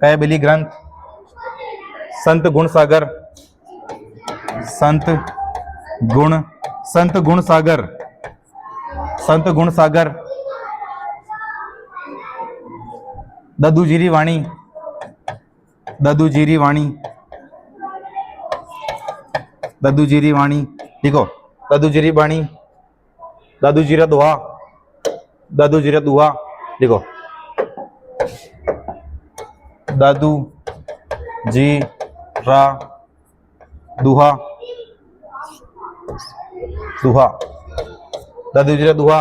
कायाबेली ग्रंथ। संत गुण सागर, संत गुण, संत गुण सागर, संत गुण सागर। दादूजीरी वाणी, दादूजीरी वाणी, दादूजीरी वाणी। लिखो दादूजीरी वाणी, दादूजीरा दोहा, दादूजीरा दोहा। लिखो दादू जी रा दुहा, दुहा, दादूजीरा दुहा।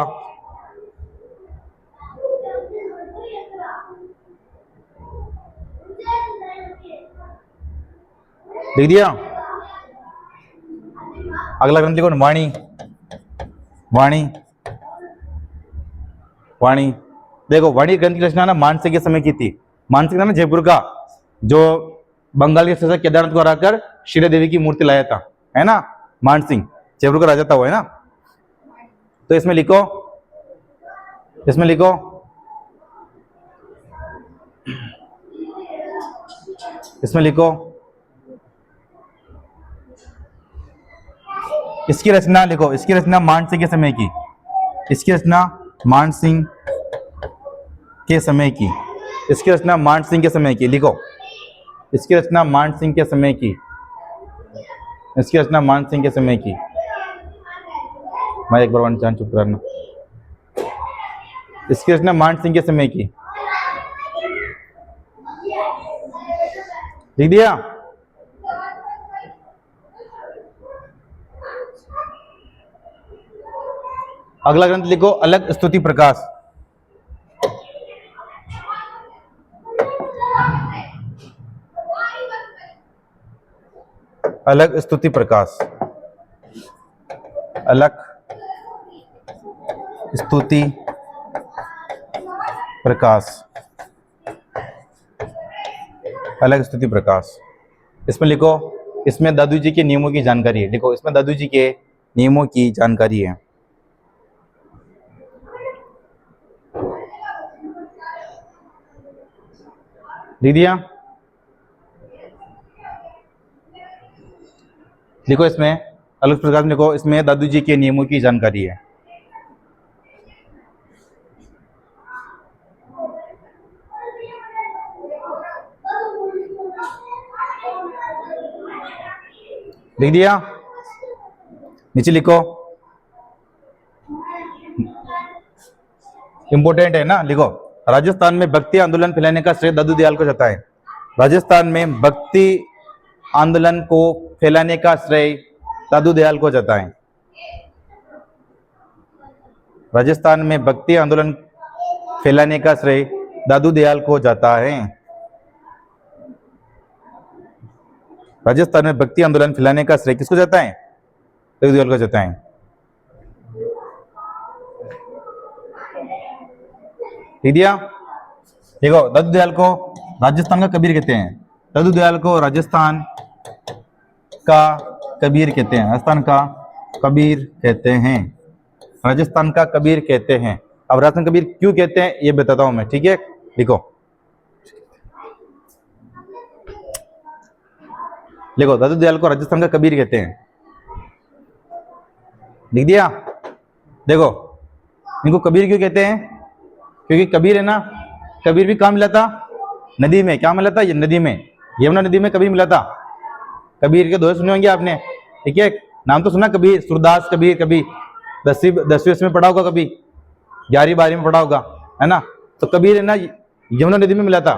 लिख दिया? अगला ग्रंथ लिखो वाणी, वाणी, वाणी। देखो वाणी ग्रंथ की रचना ना मानसिक के समय की थी। मानसिक ना जयपुर का, जो बंगाल के शासक केदारनाथ को हराकर श्री देवी की मूर्ति लाया था, है ना। मानसिंह जयपुर का राजा था वो, है ना। तो इसमें लिखो, इसमें लिखो इसमें लिखो इसकी रचना, लिखो इसकी रचना मानसिंह के समय की, इसकी रचना मानसिंह के समय की, इसकी रचना मानसिंह के समय की। लिखो इसकी रचना मानसिंह के समय की, इसकी रचना मानसिंह के समय की। मैं एक बार वन चांद चुप करना। इसकी रचना मानसिंह के समय की। लिख दिया? अगला ग्रंथ लिखो अलग स्तुति प्रकाश, अलग स्तुति प्रकाश, अलग स्तुति प्रकाश, अलग स्तुति प्रकाश। इसमें लिखो, इसमें दादू जी के नियमों की जानकारी है। लिखो इसमें दादू जी के नियमों की जानकारी है। लिख दिया? लिखो इसमें अलग प्रकार में, लिखो इसमें दादू जी के नियमों की जानकारी है। लिख दिया? नीचे लिखो, इंपोर्टेंट है ना। लिखो राजस्थान में भक्ति आंदोलन फैलाने का श्रेय दादू दयाल को जाता है। राजस्थान में भक्ति आंदोलन को फैलाने का श्रेय दादू दयाल को जाता है। राजस्थान में भक्ति आंदोलन फैलाने का श्रेय दादू दयाल को जाता है। राजस्थान में भक्ति आंदोलन फैलाने का श्रेय किसको जाता है? दादू दयाल को जाता है। ठीक दिया? देखो दादू दयाल को राजस्थान का कबीर कहते हैं। दादू दयाल को राजस्थान का कबीर कहते हैं, राजस्थान का कबीर कहते हैं, राजस्थान का कबीर कहते हैं। अब राजस्थान कबीर क्यों कहते हैं ये बताता हूं मैं, ठीक है। लिखो, लिखो दादू दयाल को राजस्थान का कबीर कहते हैं। लिख दिया? देखो इनको कबीर क्यों कहते हैं? क्योंकि कबीर है ना, कबीर भी कहाँ मिला था? नदी में। क्या मिला था? ये नदी में, यमुना नदी में कबीर मिला था। कबीर के दोहे सुने होंगे आपने, ठीक है। नाम तो सुना कबीर, सूरदास कबीर, कभी 10वीं में पढ़ा होगा, कभी 11वीं 12वीं में पढ़ा होगा, है ना। तो कबीर है ना यमुना नदी में मिला था।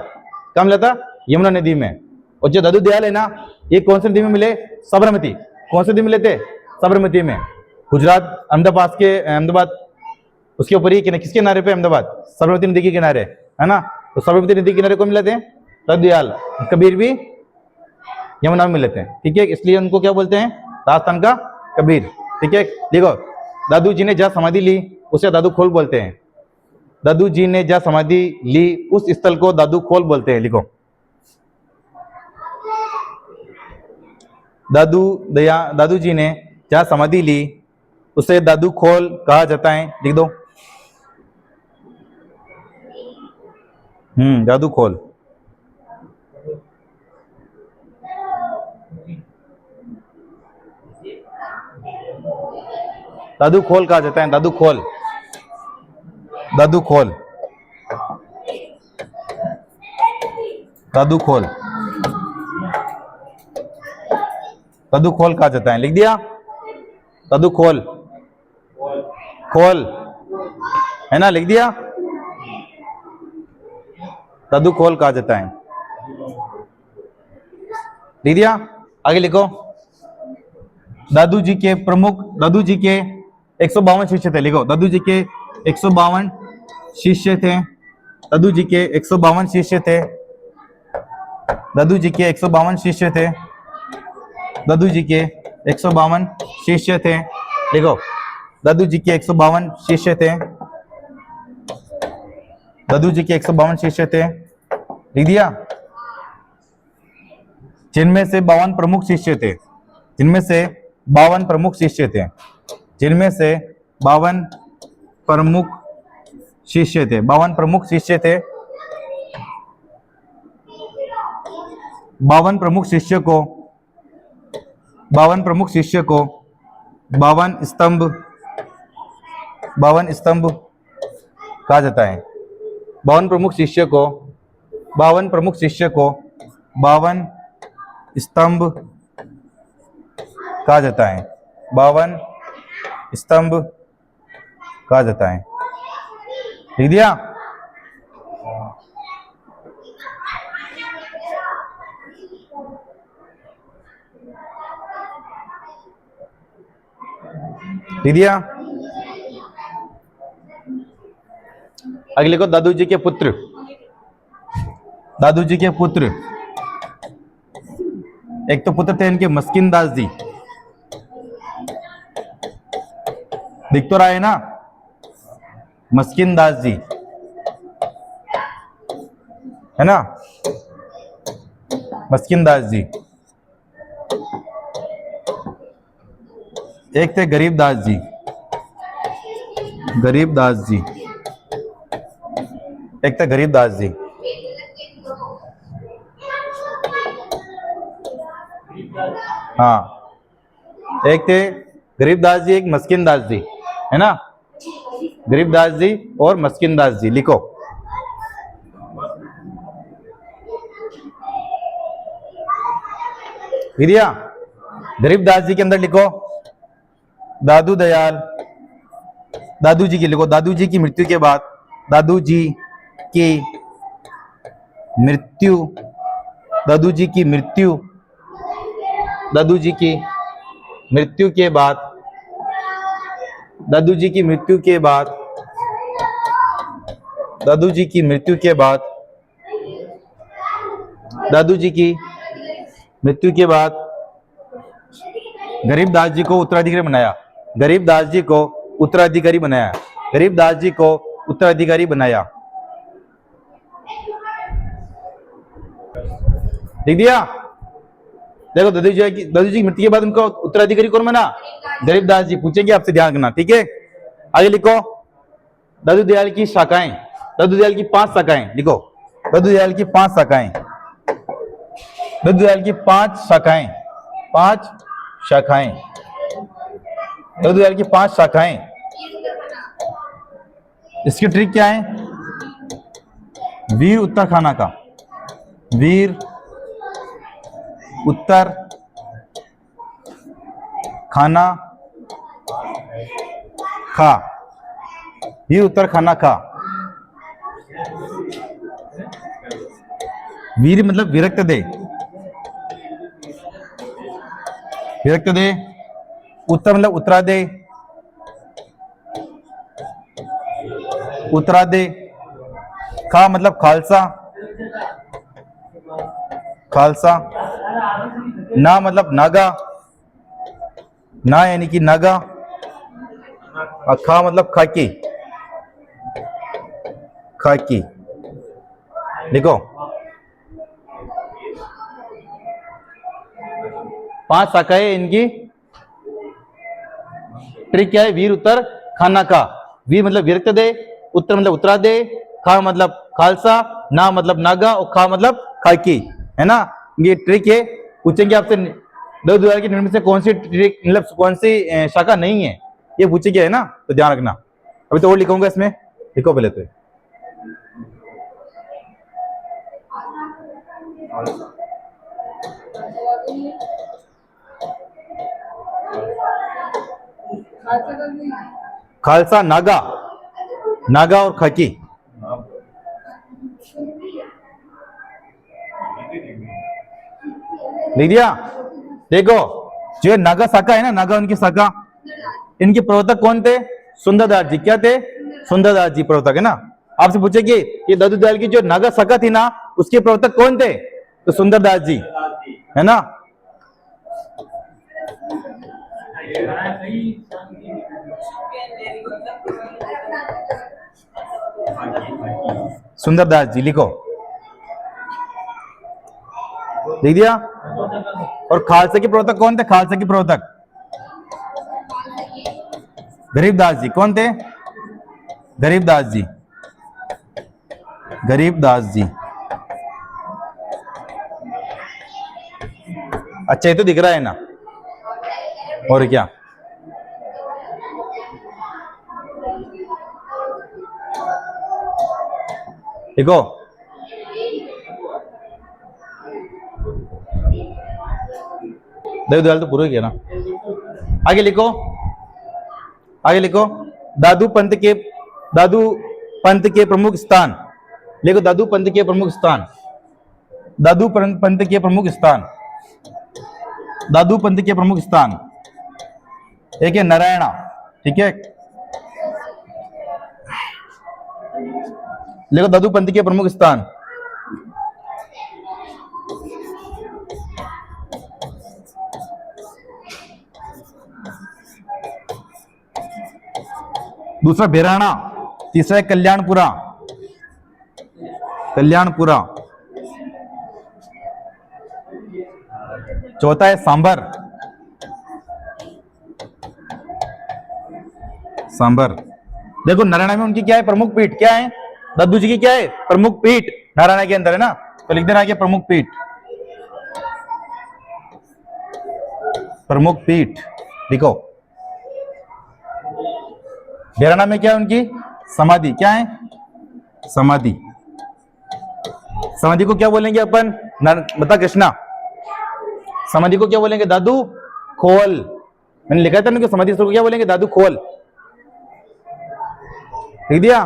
कहाँ मिला था? यमुना नदी में। और जो दादू दयाल है ना, ये कौन सी नदी में मिले? साबरमती। कौन सी नदी में मिले थे? साबरमती में। गुजरात अहमदाबाद के अहमदाबाद उसके ऊपर ही किसके किनारे पे? अहमदाबाद साबरमती नदी के किनारे, है ना। तो साबरमती नदी के किनारे कौन मिले थे? दादू दयाल। कबीर भी यमुना में मिले थे, ठीक है। इसलिए उनको क्या बोलते हैं? राजस्थान का कबीर, ठीक है। देखो, दादू जी ने जहाँ समाधि ली उसे दादू खोल बोलते हैं। दादू जी ने जहाँ समाधि ली उस स्थल को दादू खोल बोलते हैं। लिखो, दादू जी ने जहाँ समाधि ली उसे दादू खोल कहा जाता है। लिख दो, दादू खोल। दादू खोल कहा जाता है। दादू खोल, दादू खोल, दादू खोल, दादू खोल कहा जाता है। लिख दिया? दादू खोल, खोल है ना, लिख दिया? दादू खोल कहा जाता है, लिख दिया? आगे लिखो, दादू जी के प्रमुख, दादू जी के 152 शिष्य थे। लिखो, दादू जी के 152 शिष्य थे। दादू जी के 152 शिष्य थे। दादू जी के 152 शिष्य थे। दादू जी के 152 शिष्य थे। लिखो, दादू जी के 152 शिष्य थे। दादू जी के 152 शिष्य थे। लिख दिया? जिनमें से 52 प्रमुख शिष्य थे। जिनमें से 52 प्रमुख शिष्य थे। जिनमें से 52 प्रमुख शिष्य थे। 52 प्रमुख शिष्य थे। 52 प्रमुख शिष्य को 52 प्रमुख शिष्य को 52 स्तंभ 52 स्तंभ कहा जाता है। 52 प्रमुख शिष्य को 52 प्रमुख शिष्य को 52 स्तंभ कहा जाता है। 52 स्तंभ कहा जाता है। लिख दिया? लिख दिया? आगे लिखो, दादू जी के पुत्र। दादू जी के पुत्र, एक तो पुत्र थे इनके मस्किन दास जी। दिख तो रहा है ना, मस्किन दास जी, है ना, मस्किन दास जी। एक थे गरीब दास जी, गरीब दास जी। एक थे गरीब दास जी। हाँ, एक थे गरीब दास जी, एक मस्किन दास जी, है ना। गरीब दास जी और मस्किन दास जी। लिखो, विद्या? गरीब दास जी के अंदर लिखो दादू दयाल। दादू जी की लिखो, दादू जी की मृत्यु के बाद, दादू जी की मृत्यु, दादू जी की मृत्यु, दादू जी की मृत्यु के बाद, दादू जी की मृत्यु के बाद, दादू जी की मृत्यु के बाद, दादू जी की मृत्यु के बाद गरीबदास जी को उत्तराधिकारी बनाया। गरीबदास जी को उत्तराधिकारी बनाया। गरीबदास जी को उत्तराधिकारी बनाया। लिख दिया? देखो, दादू जी की मृत्यु के बाद उनको उत्तराधिकारी कौन बना? गरीबदास जी। पूछेंगे आपसे, ध्यान रखना, ठीक है। आगे लिखो, दादू दयाल की शाखाएं। दादू दयाल की 5 शाखाएं। लिखो, दादू दयाल की 5 शाखाएं। दादू दयाल की 5 शाखाएं। 5 शाखाएं। दादू दयाल की 5 शाखाएं। इसकी ट्रिक क्या है? वीर उत्तर खाना का, वीर उत्तर खाना खा, वीर उत्तर खाना खा, वीर मतलब विरक्त दे, विरक्त दे। उत्तर मतलब उत्तरा दे, उत्तरा दे। खा मतलब खालसा, खालसा। ना मतलब नागा, ना यानी कि नागा। और खा मतलब खाकी, खाकी। देखो 5 शाखाएं इनकी। ट्रिक क्या है? वीर उत्तर खाना का। वीर मतलब विरक्त दे, उत्तर मतलब उत्तरा दे, खा मतलब खालसा, ना मतलब नागा और खा मतलब खाकी, है ना। ये ट्रिक है। पूछेंगे आपसे दो द्वार के निर्मित से कौन सी ट्रिक मतलब कौन सी शाखा नहीं है, ये पूछेंगे, है ना, तो ध्यान रखना। अभी तो और लिखूंगा इसमें, लिखो पहले तो। खालसा नागा, नागा और खाकी। लिख दिया। देखो जो नागा शाखा है ना, नागा उनकी शाखा, इनके प्रवर्तक कौन थे? सुंदरदास जी। क्या थे? सुंदरदास जी प्रवर्तक, है ना। आपसे पूछे कि ये दादू दयाल की जो नागा शाखा थी ना, उसके प्रवर्तक कौन थे? तो सुंदरदास जी, है ना। सुंदरदास जी लिखो, लिख दिया। और खालसा के प्रवर्तक कौन थे? खालसा के प्रवर्तक गरीबदास जी। कौन थे? गरीबदास जी, गरीबदास जी। अच्छा ये तो दिख रहा है ना, और क्या। देखो दयाल तो पूरा किया ना। आगे लिखो, आगे लिखो। दादू पंथ के, दादू पंथ के प्रमुख स्थान लिखो। दादू पंथ के प्रमुख स्थान, दादू पंथ के प्रमुख स्थान, दादू पंथ के प्रमुख स्थान। एक है नारायणा, ठीक है। लिखो दादू पंथ के प्रमुख स्थान। दूसरा बेराणा, तीसरा है कल्याणपुरा, कल्याणपुरा। चौथा है सांबर, सांबर। देखो नारायण में उनकी क्या है? प्रमुख पीठ। क्या है? दादू जी की क्या है? प्रमुख पीठ नारायण के अंदर, है ना। तो लिख देना आगे प्रमुख पीठ, प्रमुख पीठ लिखो। बेराना में क्या है उनकी? समाधि। क्या है? समाधि। समाधि को क्या बोलेंगे अपन? बता कृष्णा, समाधि को क्या बोलेंगे? दादू खोल। मैंने लिखा था ना कि समाधि को क्या बोलेंगे? दादू खोल। लिख दिया।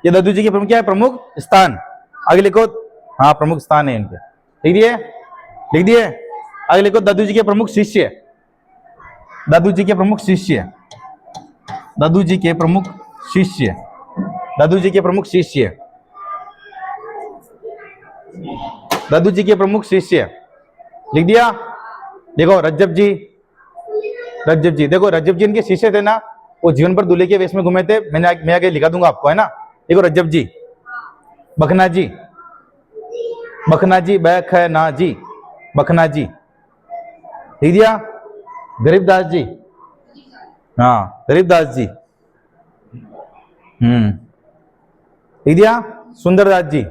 ये दादू जी के प्रमुख क्या है? प्रमुख स्थान। आगे लिखो। हाँ प्रमुख स्थान है इनके। लिख दिए, लिख दिए। आगे लिखो दादू जी के प्रमुख शिष्य, दादू जी के प्रमुख शिष्य, दादू जी के प्रमुख शिष्य, दादू जी के प्रमुख शिष्य, दादू जी के प्रमुख शिष्य। लिख दिया। देखो रज्जब जी, रज्जब जी। देखो रज्जब जी इनके शिष्य थे ना, वो जीवन पर दूल्हे के वेश में घूमे थे। मैं आगे लिखा दूंगा आपको, है ना। देखो रज्जब जी, बखना जी, बखना जी, बखना जी, बखना जी। लिख दिया। गरीबदास जी, हाँ गरीबदास जी। लिख दिया। सुंदरदास जी,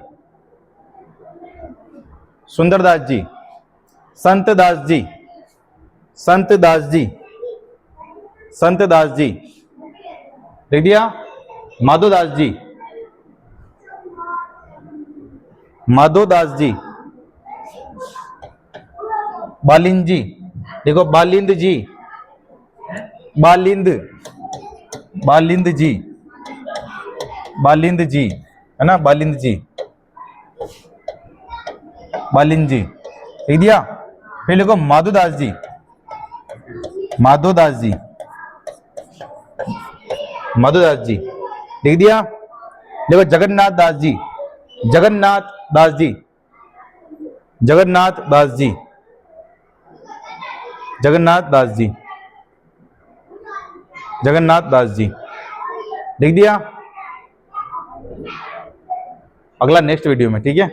सुंदरदास जी। संत दास जी, संत दास जी, संत दास जी। लिख दिया। माधोदास जी, माधोदास जी। बालिंद जी, देखो बालिंद जी, बालिंद, बालिंद जी, बालिंद जी, है ना, बालिंद जी। बालिन जी, लिख दिया। फिर लिखो माधोदास जी, माधोदास जी, माधोदास जी, लिख दिया। देखो जगन्नाथ दास जी, जगन्नाथ दास जी, जगन्नाथ दास जी, जगन्नाथ दास जी, जगन्नाथ दास जी, लिख दिया। अगला नेक्स्ट वीडियो में, ठीक है।